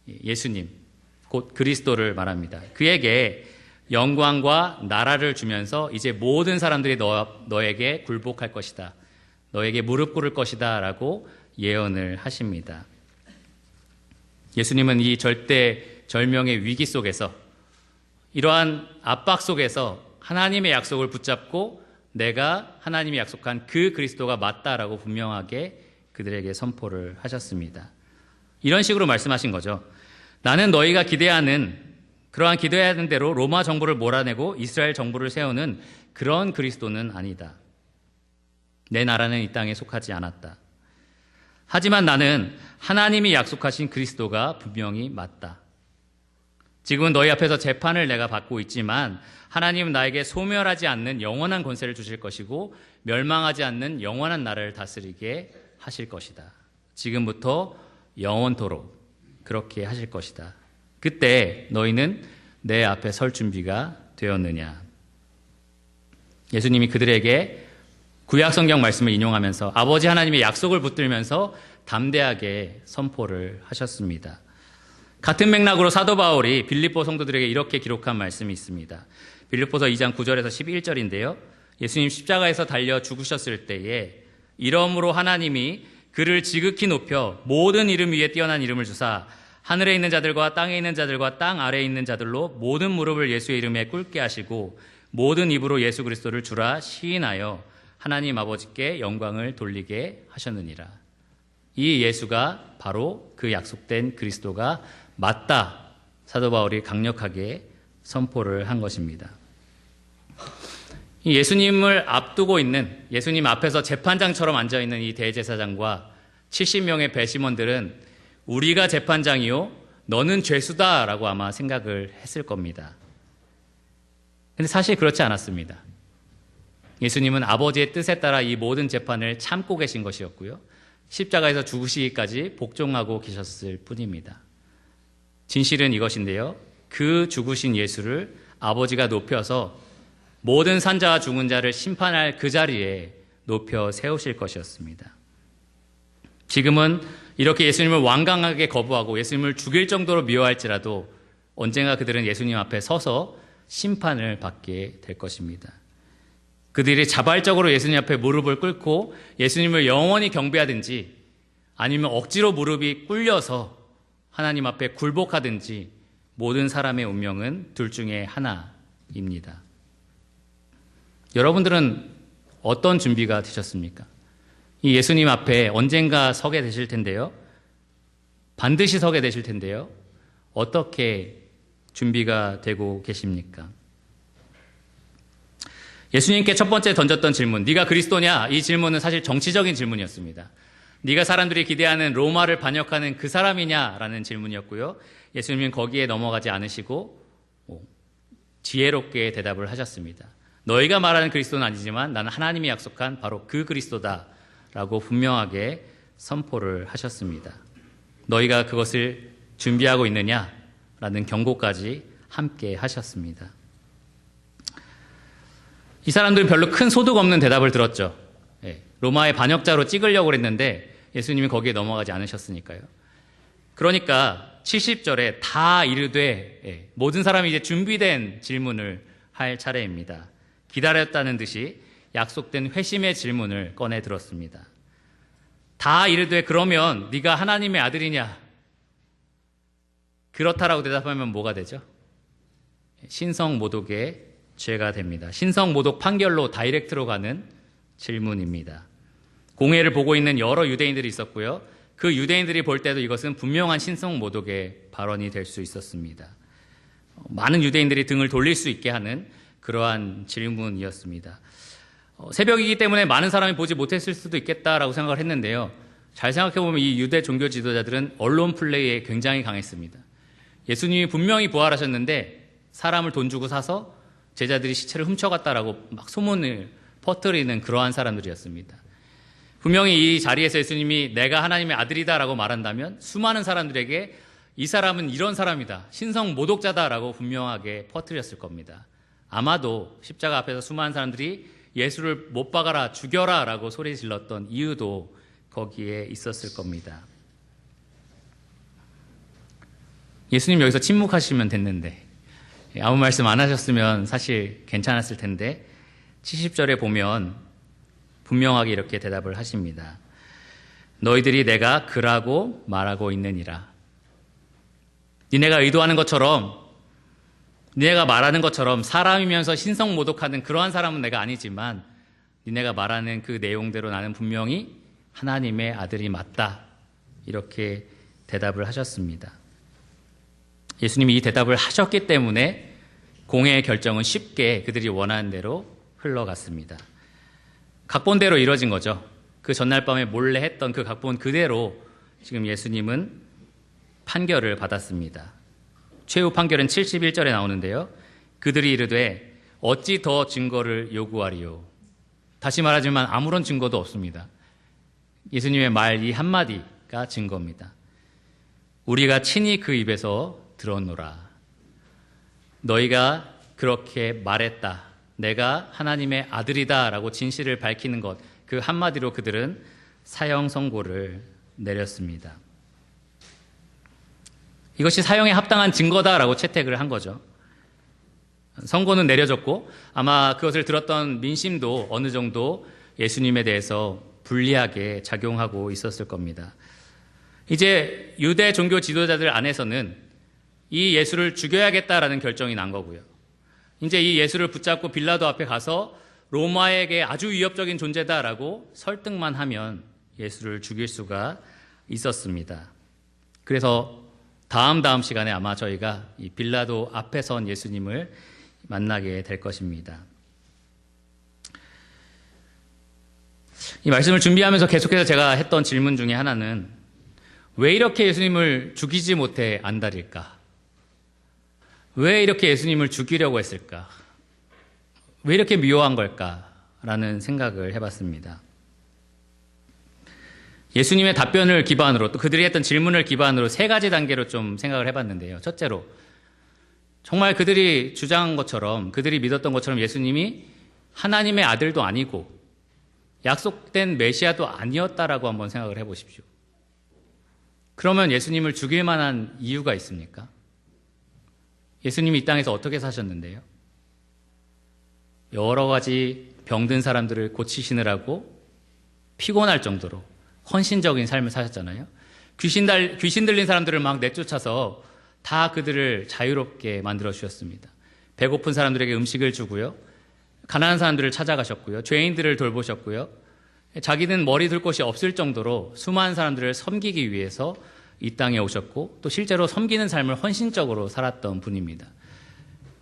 예수님, 곧 그리스도를 말합니다. 그에게 영광과 나라를 주면서 이제 모든 사람들이 너에게 굴복할 것이다. 너에게 무릎 꿇을 것이다 라고 예언을 하십니다. 예수님은 이 절대절명의 위기 속에서 이러한 압박 속에서 하나님의 약속을 붙잡고 내가 하나님이 약속한 그 그리스도가 맞다라고 분명하게 그들에게 선포를 하셨습니다. 이런 식으로 말씀하신 거죠. 나는 너희가 그러한 기대하는 대로 로마 정부를 몰아내고 이스라엘 정부를 세우는 그런 그리스도는 아니다. 내 나라는 이 땅에 속하지 않았다. 하지만 나는 하나님이 약속하신 그리스도가 분명히 맞다. 지금은 너희 앞에서 재판을 내가 받고 있지만 하나님은 나에게 소멸하지 않는 영원한 권세를 주실 것이고 멸망하지 않는 영원한 나라를 다스리게 하실 것이다. 지금부터 영원토록 그렇게 하실 것이다. 그때 너희는 내 앞에 설 준비가 되었느냐. 예수님이 그들에게 구약 성경 말씀을 인용하면서 아버지 하나님의 약속을 붙들면서 담대하게 선포를 하셨습니다. 같은 맥락으로 사도 바울이 빌립보 성도들에게 이렇게 기록한 말씀이 있습니다. 빌립보서 2장 9절에서 11절인데요. 예수님 십자가에서 달려 죽으셨을 때에 이러므로 하나님이 그를 지극히 높여 모든 이름 위에 뛰어난 이름을 주사 하늘에 있는 자들과 땅에 있는 자들과 땅 아래에 있는 자들로 모든 무릎을 예수의 이름에 꿇게 하시고 모든 입으로 예수 그리스도를 주라 시인하여 하나님 아버지께 영광을 돌리게 하셨느니라. 이 예수가 바로 그 약속된 그리스도가 맞다. 사도 바울이 강력하게 선포를 한 것입니다. 이 예수님을 앞두고 있는, 예수님 앞에서 재판장처럼 앉아있는 이 대제사장과 70명의 배심원들은 우리가 재판장이요 너는 죄수다 라고 아마 생각을 했을 겁니다. 근데 사실 그렇지 않았습니다. 예수님은 아버지의 뜻에 따라 이 모든 재판을 참고 계신 것이었고요. 십자가에서 죽으시기까지 복종하고 계셨을 뿐입니다. 진실은 이것인데요. 그 죽으신 예수를 아버지가 높여서 모든 산자와 죽은 자를 심판할 그 자리에 높여 세우실 것이었습니다. 지금은 이렇게 예수님을 완강하게 거부하고 예수님을 죽일 정도로 미워할지라도 언젠가 그들은 예수님 앞에 서서 심판을 받게 될 것입니다. 그들이 자발적으로 예수님 앞에 무릎을 꿇고 예수님을 영원히 경배하든지 아니면 억지로 무릎이 꿇려서 하나님 앞에 굴복하든지 모든 사람의 운명은 둘 중에 하나입니다. 여러분들은 어떤 준비가 되셨습니까? 이 예수님 앞에 언젠가 서게 되실 텐데요. 반드시 서게 되실 텐데요. 어떻게 준비가 되고 계십니까? 예수님께 첫 번째 던졌던 질문, 네가 그리스도냐? 이 질문은 사실 정치적인 질문이었습니다. 네가 사람들이 기대하는 로마를 반역하는 그 사람이냐라는 질문이었고요. 예수님은 거기에 넘어가지 않으시고 지혜롭게 대답을 하셨습니다. 너희가 말하는 그리스도는 아니지만 나는 하나님이 약속한 바로 그 그리스도다라고 분명하게 선포를 하셨습니다. 너희가 그것을 준비하고 있느냐라는 경고까지 함께 하셨습니다. 이 사람들은 별로 큰 소득 없는 대답을 들었죠. 로마의 반역자로 찍으려고 했는데 예수님이 거기에 넘어가지 않으셨으니까요. 그러니까 70절에 다 이르되 모든 사람이 이제 준비된 질문을 할 차례입니다. 기다렸다는 듯이 약속된 회심의 질문을 꺼내 들었습니다. 다 이르되 그러면 네가 하나님의 아들이냐? 그렇다라고 대답하면 뭐가 되죠? 신성모독의 죄가 됩니다. 신성모독 판결로 다이렉트로 가는 질문입니다. 공회를 보고 있는 여러 유대인들이 있었고요. 그 유대인들이 볼 때도 이것은 분명한 신성모독의 발언이 될 수 있었습니다. 많은 유대인들이 등을 돌릴 수 있게 하는 그러한 질문이었습니다. 새벽이기 때문에 많은 사람이 보지 못했을 수도 있겠다라고 생각을 했는데요. 잘 생각해보면 이 유대 종교 지도자들은 언론 플레이에 굉장히 강했습니다. 예수님이 분명히 부활하셨는데 사람을 돈 주고 사서 제자들이 시체를 훔쳐갔다라고 막 소문을 퍼뜨리는 그러한 사람들이었습니다. 분명히 이 자리에서 예수님이 내가 하나님의 아들이다라고 말한다면 수많은 사람들에게 이 사람은 이런 사람이다, 신성 모독자다라고 분명하게 퍼뜨렸을 겁니다. 아마도 십자가 앞에서 수많은 사람들이 예수를 못 박아라, 죽여라 라고 소리 질렀던 이유도 거기에 있었을 겁니다. 예수님 여기서 침묵하시면 됐는데 아무 말씀 안 하셨으면 사실 괜찮았을 텐데 70절에 보면 분명하게 이렇게 대답을 하십니다. 너희들이 내가 그라고 말하고 있느니라. 니네가 의도하는 것처럼, 니네가 말하는 것처럼 사람이면서 신성모독하는 그러한 사람은 내가 아니지만 니네가 말하는 그 내용대로 나는 분명히 하나님의 아들이 맞다. 이렇게 대답을 하셨습니다. 예수님이 이 대답을 하셨기 때문에 공회의 결정은 쉽게 그들이 원하는 대로 흘러갔습니다. 각본대로 이루어진 거죠. 그 전날 밤에 몰래 했던 그 각본 그대로 지금 예수님은 판결을 받았습니다. 최후 판결은 71절에 나오는데요. 그들이 이르되 어찌 더 증거를 요구하리요. 다시 말하지만 아무런 증거도 없습니다. 예수님의 말 이 한마디가 증거입니다. 우리가 친히 그 입에서 들었노라. 너희가 그렇게 말했다. 내가 하나님의 아들이다 라고 진실을 밝히는 것, 그 한마디로 그들은 사형 선고를 내렸습니다. 이것이 사형에 합당한 증거다라고 채택을 한 거죠. 선고는 내려졌고 아마 그것을 들었던 민심도 어느 정도 예수님에 대해서 불리하게 작용하고 있었을 겁니다. 이제 유대 종교 지도자들 안에서는 이 예수를 죽여야겠다라는 결정이 난 거고요. 이제 이 예수를 붙잡고 빌라도 앞에 가서 로마에게 아주 위협적인 존재다라고 설득만 하면 예수를 죽일 수가 있었습니다. 그래서 다음 시간에 아마 저희가 이 빌라도 앞에 선 예수님을 만나게 될 것입니다. 이 말씀을 준비하면서 계속해서 제가 했던 질문 중에 하나는 왜 이렇게 예수님을 죽이지 못해 안달일까? 왜 이렇게 예수님을 죽이려고 했을까? 왜 이렇게 미워한 걸까라는 생각을 해봤습니다. 예수님의 답변을 기반으로 또 그들이 했던 질문을 기반으로 세 가지 단계로 좀 생각을 해봤는데요. 첫째로 정말 그들이 주장한 것처럼 그들이 믿었던 것처럼 예수님이 하나님의 아들도 아니고 약속된 메시아도 아니었다라고 한번 생각을 해보십시오. 그러면 예수님을 죽일 만한 이유가 있습니까? 예수님이 이 땅에서 어떻게 사셨는데요? 여러 가지 병든 사람들을 고치시느라고 피곤할 정도로 헌신적인 삶을 사셨잖아요. 귀신 들린 사람들을 막 내쫓아서 다 그들을 자유롭게 만들어 주셨습니다. 배고픈 사람들에게 음식을 주고요. 가난한 사람들을 찾아가셨고요. 죄인들을 돌보셨고요. 자기는 머리 둘 곳이 없을 정도로 수많은 사람들을 섬기기 위해서 이 땅에 오셨고 또 실제로 섬기는 삶을 헌신적으로 살았던 분입니다.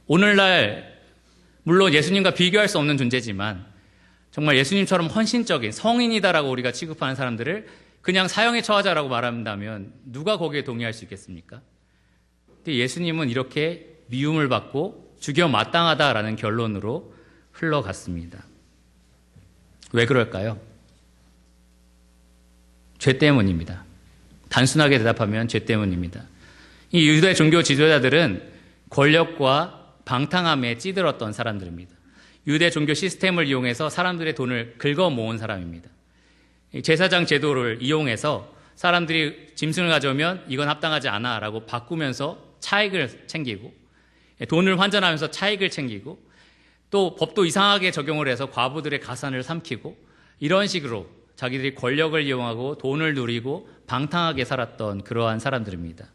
오늘날 물론 예수님과 비교할 수 없는 존재지만 정말 예수님처럼 헌신적인 성인이다라고 우리가 취급하는 사람들을 그냥 사형에 처하자라고 말한다면 누가 거기에 동의할 수 있겠습니까? 근데 예수님은 이렇게 미움을 받고 죽여 마땅하다라는 결론으로 흘러갔습니다. 왜 그럴까요? 죄 때문입니다. 단순하게 대답하면 죄 때문입니다. 이 유대 종교 지도자들은 권력과 방탕함에 찌들었던 사람들입니다. 유대 종교 시스템을 이용해서 사람들의 돈을 긁어 모은 사람입니다. 제사장 제도를 이용해서 사람들이 짐승을 가져오면 이건 합당하지 않아 라고 바꾸면서 차익을 챙기고 돈을 환전하면서 차익을 챙기고 또 법도 이상하게 적용을 해서 과부들의 가산을 삼키고 이런 식으로 자기들이 권력을 이용하고 돈을 누리고 방탕하게 살았던 그러한 사람들입니다.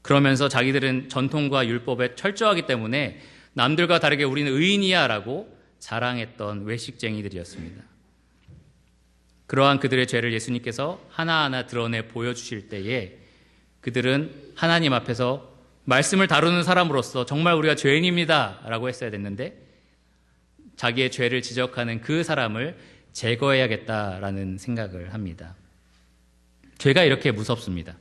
그러면서 자기들은 전통과 율법에 철저하기 때문에 남들과 다르게 우리는 의인이야 라고 자랑했던 외식쟁이들이었습니다. 그러한 그들의 죄를 예수님께서 하나하나 드러내 보여주실 때에 그들은 하나님 앞에서 말씀을 다루는 사람으로서 정말 우리가 죄인입니다 라고 했어야 됐는데 자기의 죄를 지적하는 그 사람을 제거해야겠다라는 생각을 합니다. 죄가 이렇게 무섭습니다.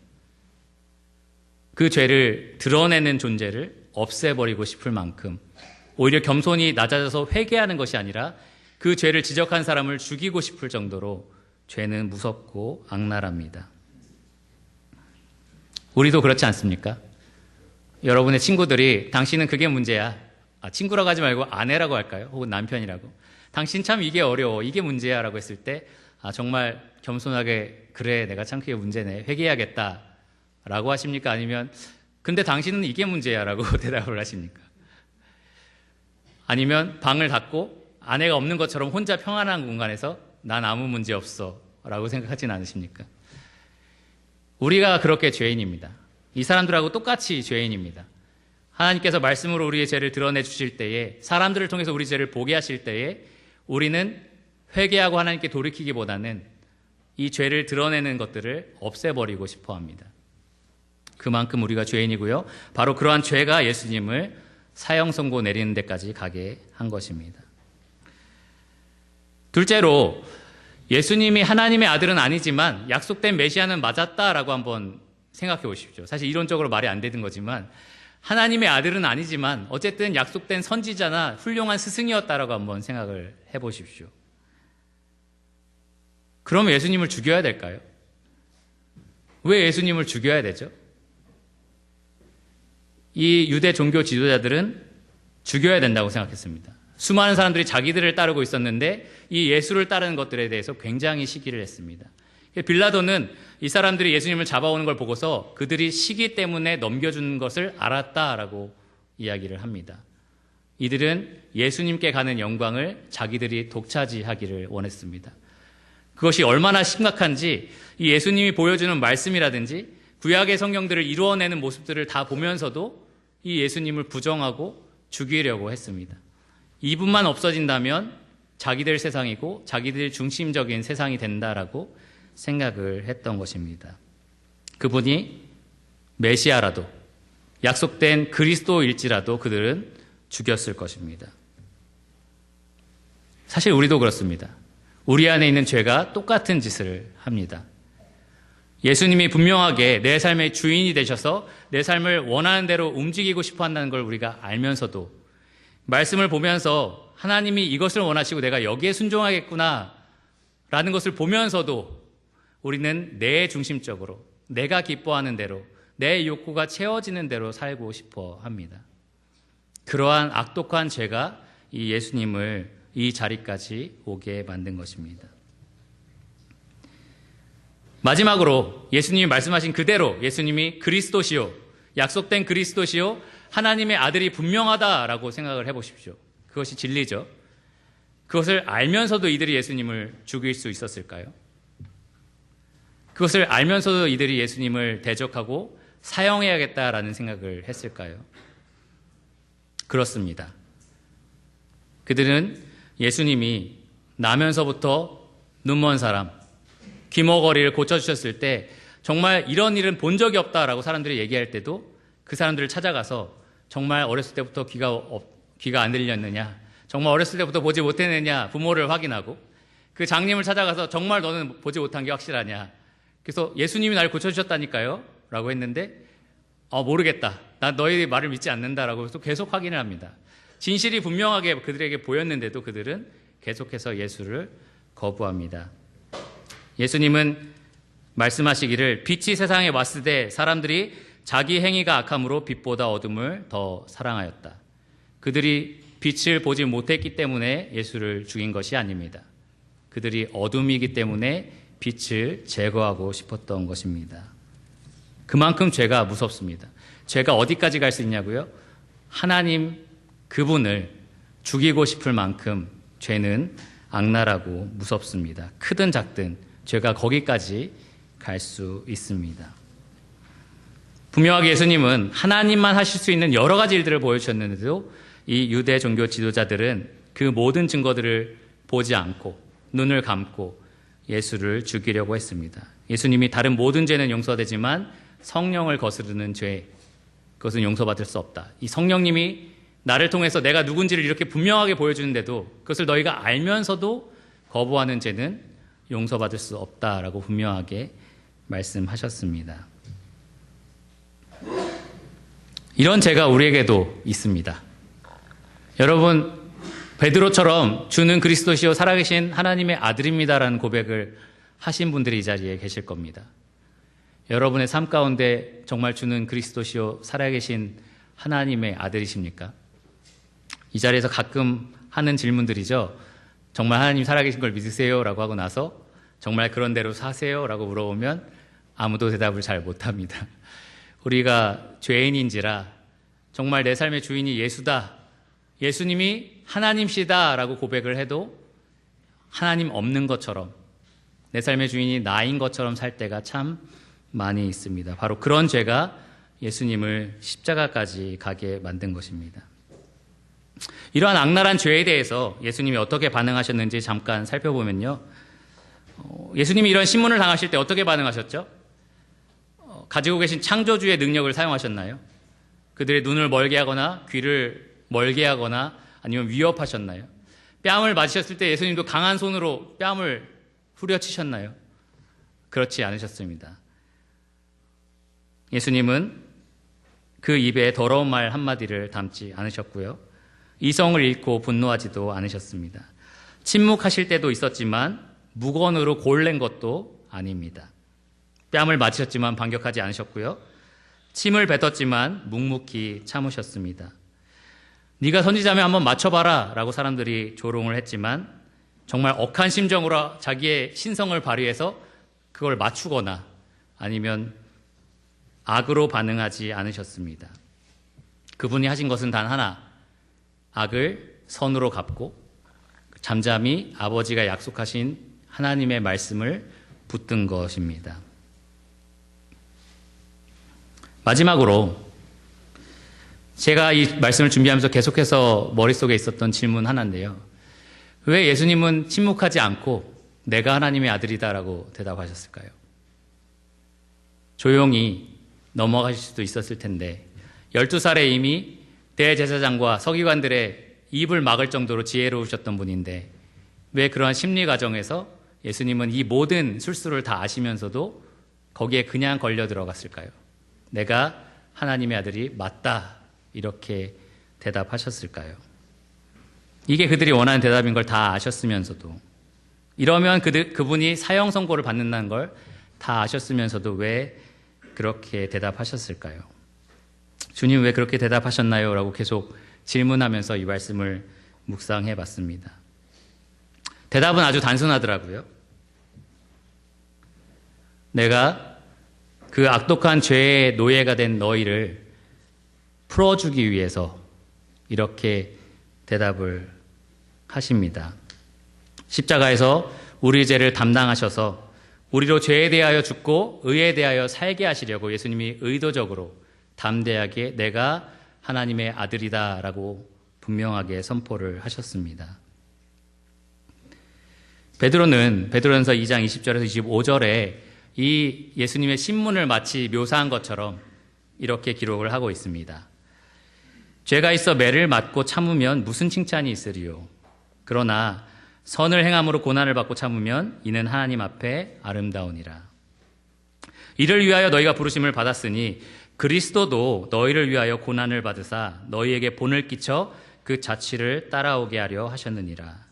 그 죄를 드러내는 존재를 없애버리고 싶을 만큼 오히려 겸손히 낮아져서 회개하는 것이 아니라 그 죄를 지적한 사람을 죽이고 싶을 정도로 죄는 무섭고 악랄합니다. 우리도 그렇지 않습니까? 여러분의 친구들이 당신은 그게 문제야. 친구라고 하지 말고 아내라고 할까요? 혹은 남편이라고. 당신 참 이게 어려워. 이게 문제야 라고 했을 때 정말 겸손하게 그래 내가 참 그게 문제네. 회개해야겠다 라고 하십니까? 아니면 근데 당신은 이게 문제야 라고 대답을 하십니까? 아니면 방을 닫고 아내가 없는 것처럼 혼자 평안한 공간에서 난 아무 문제 없어 라고 생각하진 않으십니까? 우리가 그렇게 죄인입니다. 이 사람들하고 똑같이 죄인입니다. 하나님께서 말씀으로 우리의 죄를 드러내 주실 때에 사람들을 통해서 우리 죄를 보게 하실 때에 우리는 회개하고 하나님께 돌이키기보다는 이 죄를 드러내는 것들을 없애버리고 싶어 합니다. 그만큼 우리가 죄인이고요. 바로 그러한 죄가 예수님을 사형 선고 내리는 데까지 가게 한 것입니다. 둘째로 예수님이 하나님의 아들은 아니지만 약속된 메시아는 맞았다라고 한번 생각해 보십시오. 사실 이론적으로 말이 안 되는 거지만 하나님의 아들은 아니지만 어쨌든 약속된 선지자나 훌륭한 스승이었다라고 한번 생각을 해보십시오. 그럼 예수님을 죽여야 될까요? 왜 예수님을 죽여야 되죠? 이 유대 종교 지도자들은 죽여야 된다고 생각했습니다. 수많은 사람들이 자기들을 따르고 있었는데 이 예수를 따르는 것들에 대해서 굉장히 시기를 했습니다. 빌라도는 이 사람들이 예수님을 잡아오는 걸 보고서 그들이 시기 때문에 넘겨주는 것을 알았다라고 이야기를 합니다. 이들은 예수님께 가는 영광을 자기들이 독차지하기를 원했습니다. 그것이 얼마나 심각한지 이 예수님이 보여주는 말씀이라든지 구약의 성경들을 이루어내는 모습들을 다 보면서도 이 예수님을 부정하고 죽이려고 했습니다. 이분만 없어진다면 자기들 세상이고 자기들 중심적인 세상이 된다라고 생각을 했던 것입니다. 그분이 메시아라도 약속된 그리스도일지라도 그들은 죽였을 것입니다. 사실 우리도 그렇습니다. 우리 안에 있는 죄가 똑같은 짓을 합니다. 예수님이 분명하게 내 삶의 주인이 되셔서 내 삶을 원하는 대로 움직이고 싶어 한다는 걸 우리가 알면서도 말씀을 보면서 하나님이 이것을 원하시고 내가 여기에 순종하겠구나 라는 것을 보면서도 우리는 내 중심적으로 내가 기뻐하는 대로 내 욕구가 채워지는 대로 살고 싶어 합니다. 그러한 악독한 죄가 이 예수님을 이 자리까지 오게 만든 것입니다. 마지막으로 예수님이 말씀하신 그대로 예수님이 그리스도시요, 약속된 그리스도시요, 하나님의 아들이 분명하다라고 생각을 해보십시오. 그것이 진리죠. 그것을 알면서도 이들이 예수님을 죽일 수 있었을까요? 그것을 알면서도 이들이 예수님을 대적하고 사형해야겠다라는 생각을 했을까요? 그렇습니다. 그들은 예수님이 나면서부터 눈먼 사람, 귀머거리를 고쳐주셨을 때 정말 이런 일은 본 적이 없다라고 사람들이 얘기할 때도 그 사람들을 찾아가서 정말 어렸을 때부터 귀가 안 들렸느냐, 정말 어렸을 때부터 보지 못했느냐 부모를 확인하고 그 장님을 찾아가서 정말 너는 보지 못한 게 확실하냐, 그래서 예수님이 나를 고쳐주셨다니까요 라고 했는데 모르겠다, 난 너희 말을 믿지 않는다라고 또 계속 확인을 합니다. 진실이 분명하게 그들에게 보였는데도 그들은 계속해서 예수를 거부합니다. 예수님은 말씀하시기를 빛이 세상에 왔을 때 사람들이 자기 행위가 악함으로 빛보다 어둠을 더 사랑하였다. 그들이 빛을 보지 못했기 때문에 예수를 죽인 것이 아닙니다. 그들이 어둠이기 때문에 빛을 제거하고 싶었던 것입니다. 그만큼 죄가 무섭습니다. 죄가 어디까지 갈 수 있냐고요? 하나님 그분을 죽이고 싶을 만큼 죄는 악랄하고 무섭습니다. 크든 작든 죄가 거기까지 갈 수 있습니다. 분명하게 예수님은 하나님만 하실 수 있는 여러 가지 일들을 보여주셨는데도 이 유대 종교 지도자들은 그 모든 증거들을 보지 않고 눈을 감고 예수를 죽이려고 했습니다. 예수님이 다른 모든 죄는 용서되지만 성령을 거스르는 죄, 그것은 용서받을 수 없다. 이 성령님이 나를 통해서 내가 누군지를 이렇게 분명하게 보여주는데도 그것을 너희가 알면서도 거부하는 죄는 용서받을 수 없다라고 분명하게 말씀하셨습니다. 이런 죄가 우리에게도 있습니다. 여러분, 베드로처럼 주는 그리스도시요 살아계신 하나님의 아들입니다라는 고백을 하신 분들이 이 자리에 계실 겁니다. 여러분의 삶 가운데 정말 주는 그리스도시요 살아계신 하나님의 아들이십니까? 이 자리에서 가끔 하는 질문들이죠. 정말 하나님 살아계신 걸 믿으세요? 라고 하고 나서 정말 그런 대로 사세요? 라고 물어보면 아무도 대답을 잘 못합니다. 우리가 죄인인지라 정말 내 삶의 주인이 예수다, 예수님이 하나님시다 라고 고백을 해도 하나님 없는 것처럼 내 삶의 주인이 나인 것처럼 살 때가 참 많이 있습니다. 바로 그런 죄가 예수님을 십자가까지 가게 만든 것입니다. 이러한 악랄한 죄에 대해서 예수님이 어떻게 반응하셨는지 잠깐 살펴보면요. 예수님이 이런 신문을 당하실 때 어떻게 반응하셨죠? 가지고 계신 창조주의 능력을 사용하셨나요? 그들의 눈을 멀게 하거나 귀를 멀게 하거나 아니면 위협하셨나요? 뺨을 맞으셨을 때 예수님도 강한 손으로 뺨을 후려치셨나요? 그렇지 않으셨습니다. 예수님은 그 입에 더러운 말 한마디를 담지 않으셨고요. 이성을 잃고 분노하지도 않으셨습니다. 침묵하실 때도 있었지만 무건으로 골낸 것도 아닙니다. 뺨을 맞으셨지만 반격하지 않으셨고요. 침을 뱉었지만 묵묵히 참으셨습니다. 네가 선지자면 한번 맞춰봐라 라고 사람들이 조롱을 했지만 정말 억한 심정으로 자기의 신성을 발휘해서 그걸 맞추거나 아니면 악으로 반응하지 않으셨습니다. 그분이 하신 것은 단 하나, 악을 선으로 갚고 잠잠히 아버지가 약속하신 하나님의 말씀을 붙든 것입니다. 마지막으로 제가 이 말씀을 준비하면서 계속해서 머릿속에 있었던 질문 하나인데요. 왜 예수님은 침묵하지 않고 내가 하나님의 아들이다라고 대답하셨을까요? 조용히 넘어가실 수도 있었을 텐데 12살에 이미 대제사장과 서기관들의 입을 막을 정도로 지혜로우셨던 분인데 왜 그러한 심리 과정에서 예수님은 이 모든 술수를 다 아시면서도 거기에 그냥 걸려 들어갔을까요? 내가 하나님의 아들이 맞다 이렇게 대답하셨을까요? 이게 그들이 원하는 대답인 걸 다 아셨으면서도 이러면 그분이 사형 선고를 받는다는 걸 다 아셨으면서도 왜 그렇게 대답하셨을까요? 주님 왜 그렇게 대답하셨나요? 라고 계속 질문하면서 이 말씀을 묵상해 봤습니다. 대답은 아주 단순하더라고요. 내가 그 악독한 죄의 노예가 된 너희를 풀어주기 위해서 이렇게 대답을 하십니다. 십자가에서 우리 죄를 담당하셔서 우리로 죄에 대하여 죽고 의에 대하여 살게 하시려고 예수님이 의도적으로 담대하게 내가 하나님의 아들이다라고 분명하게 선포를 하셨습니다. 베드로전서 2장 20절에서 25절에 이 예수님의 신문을 마치 묘사한 것처럼 이렇게 기록을 하고 있습니다. 죄가 있어 매를 맞고 참으면 무슨 칭찬이 있으리요. 그러나 선을 행함으로 고난을 받고 참으면 이는 하나님 앞에 아름다우니라. 이를 위하여 너희가 부르심을 받았으니 그리스도도 너희를 위하여 고난을 받으사 너희에게 본을 끼쳐 그 자취를 따라오게 하려 하셨느니라.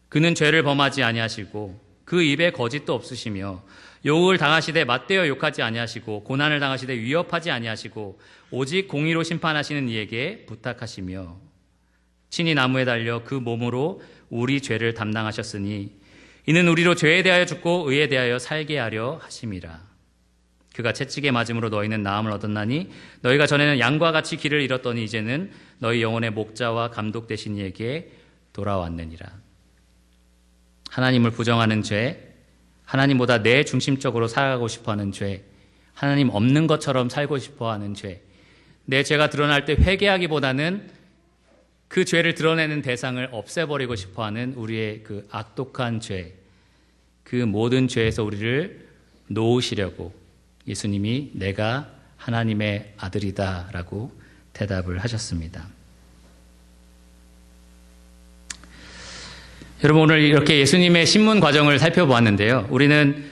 그는 죄를 범하지 아니하시고 그 입에 거짓도 없으시며 욕을 당하시되 맞대어 욕하지 아니하시고 고난을 당하시되 위협하지 아니하시고 오직 공의로 심판하시는 이에게 부탁하시며 친히 나무에 달려 그 몸으로 우리 죄를 담당하셨으니 이는 우리로 죄에 대하여 죽고 의에 대하여 살게 하려 하심이라. 그가 채찍에 맞음으로 너희는 나음을 얻었나니 너희가 전에는 양과 같이 길을 잃었더니 이제는 너희 영혼의 목자와 감독 되신 이에게 돌아왔느니라. 하나님을 부정하는 죄, 하나님보다 내 중심적으로 살아가고 싶어하는 죄, 하나님 없는 것처럼 살고 싶어하는 죄, 내 죄가 드러날 때 회개하기보다는 그 죄를 드러내는 대상을 없애버리고 싶어하는 우리의 그 악독한 죄, 그 모든 죄에서 우리를 놓으시려고 예수님이 내가 하나님의 아들이다 라고 대답을 하셨습니다. 여러분 오늘 이렇게 예수님의 신문 과정을 살펴보았는데요. 우리는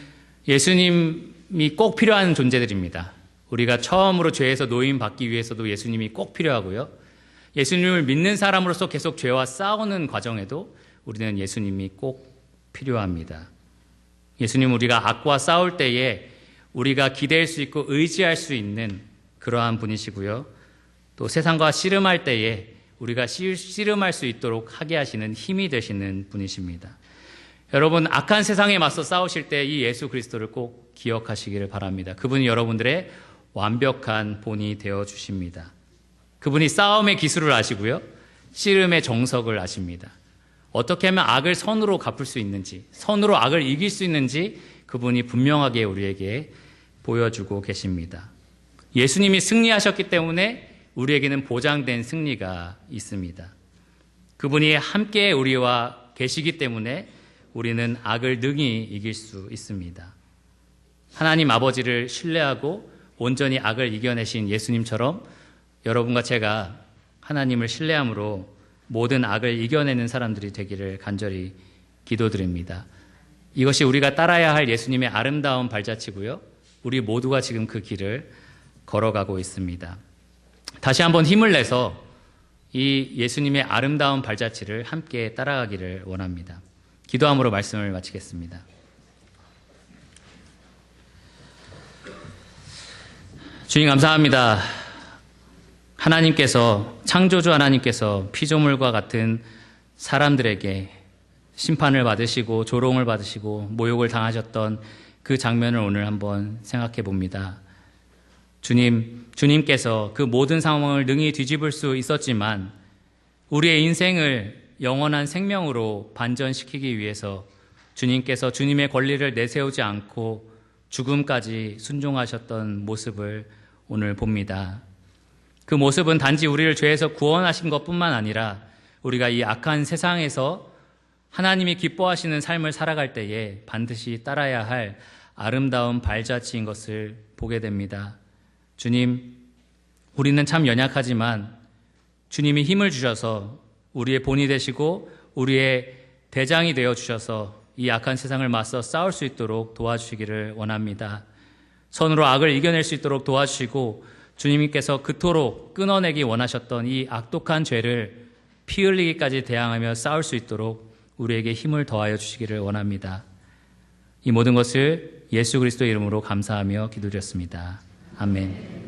예수님이 꼭 필요한 존재들입니다. 우리가 처음으로 죄에서 노임받기 위해서도 예수님이 꼭 필요하고요. 예수님을 믿는 사람으로서 계속 죄와 싸우는 과정에도 우리는 예수님이 꼭 필요합니다. 예수님 우리가 악과 싸울 때에 우리가 기댈 수 있고 의지할 수 있는 그러한 분이시고요. 또 세상과 씨름할 때에 우리가 씨름할 수 있도록 하게 하시는 힘이 되시는 분이십니다. 여러분 악한 세상에 맞서 싸우실 때 이 예수 그리스도를 꼭 기억하시기를 바랍니다. 그분이 여러분들의 완벽한 본이 되어주십니다. 그분이 싸움의 기술을 아시고요. 씨름의 정석을 아십니다. 어떻게 하면 악을 선으로 갚을 수 있는지, 선으로 악을 이길 수 있는지 그분이 분명하게 우리에게 보여주고 계십니다. 예수님이 승리하셨기 때문에 우리에게는 보장된 승리가 있습니다. 그분이 함께 우리와 계시기 때문에 우리는 악을 능히 이길 수 있습니다. 하나님 아버지를 신뢰하고 온전히 악을 이겨내신 예수님처럼 여러분과 제가 하나님을 신뢰함으로 모든 악을 이겨내는 사람들이 되기를 간절히 기도드립니다. 이것이 우리가 따라야 할 예수님의 아름다운 발자취고요. 우리 모두가 지금 그 길을 걸어가고 있습니다. 다시 한번 힘을 내서 이 예수님의 아름다운 발자취를 함께 따라가기를 원합니다. 기도함으로 말씀을 마치겠습니다. 주님 감사합니다. 하나님께서 창조주 하나님께서 피조물과 같은 사람들에게 심판을 받으시고 조롱을 받으시고 모욕을 당하셨던 그 장면을 오늘 한번 생각해 봅니다. 주님께서 그 모든 상황을 능히 뒤집을 수 있었지만 우리의 인생을 영원한 생명으로 반전시키기 위해서 주님께서 주님의 권리를 내세우지 않고 죽음까지 순종하셨던 모습을 오늘 봅니다. 그 모습은 단지 우리를 죄에서 구원하신 것뿐만 아니라 우리가 이 악한 세상에서 하나님이 기뻐하시는 삶을 살아갈 때에 반드시 따라야 할 아름다운 발자취인 것을 보게 됩니다. 주님, 우리는 참 연약하지만 주님이 힘을 주셔서 우리의 본이 되시고 우리의 대장이 되어 주셔서 이 악한 세상을 맞서 싸울 수 있도록 도와주시기를 원합니다. 선으로 악을 이겨낼 수 있도록 도와주시고 주님께서 그토록 끊어내기 원하셨던 이 악독한 죄를 피 흘리기까지 대항하며 싸울 수 있도록 우리에게 힘을 더하여 주시기를 원합니다. 이 모든 것을 예수 그리스도의 이름으로 감사하며 기도드렸습니다. 아멘.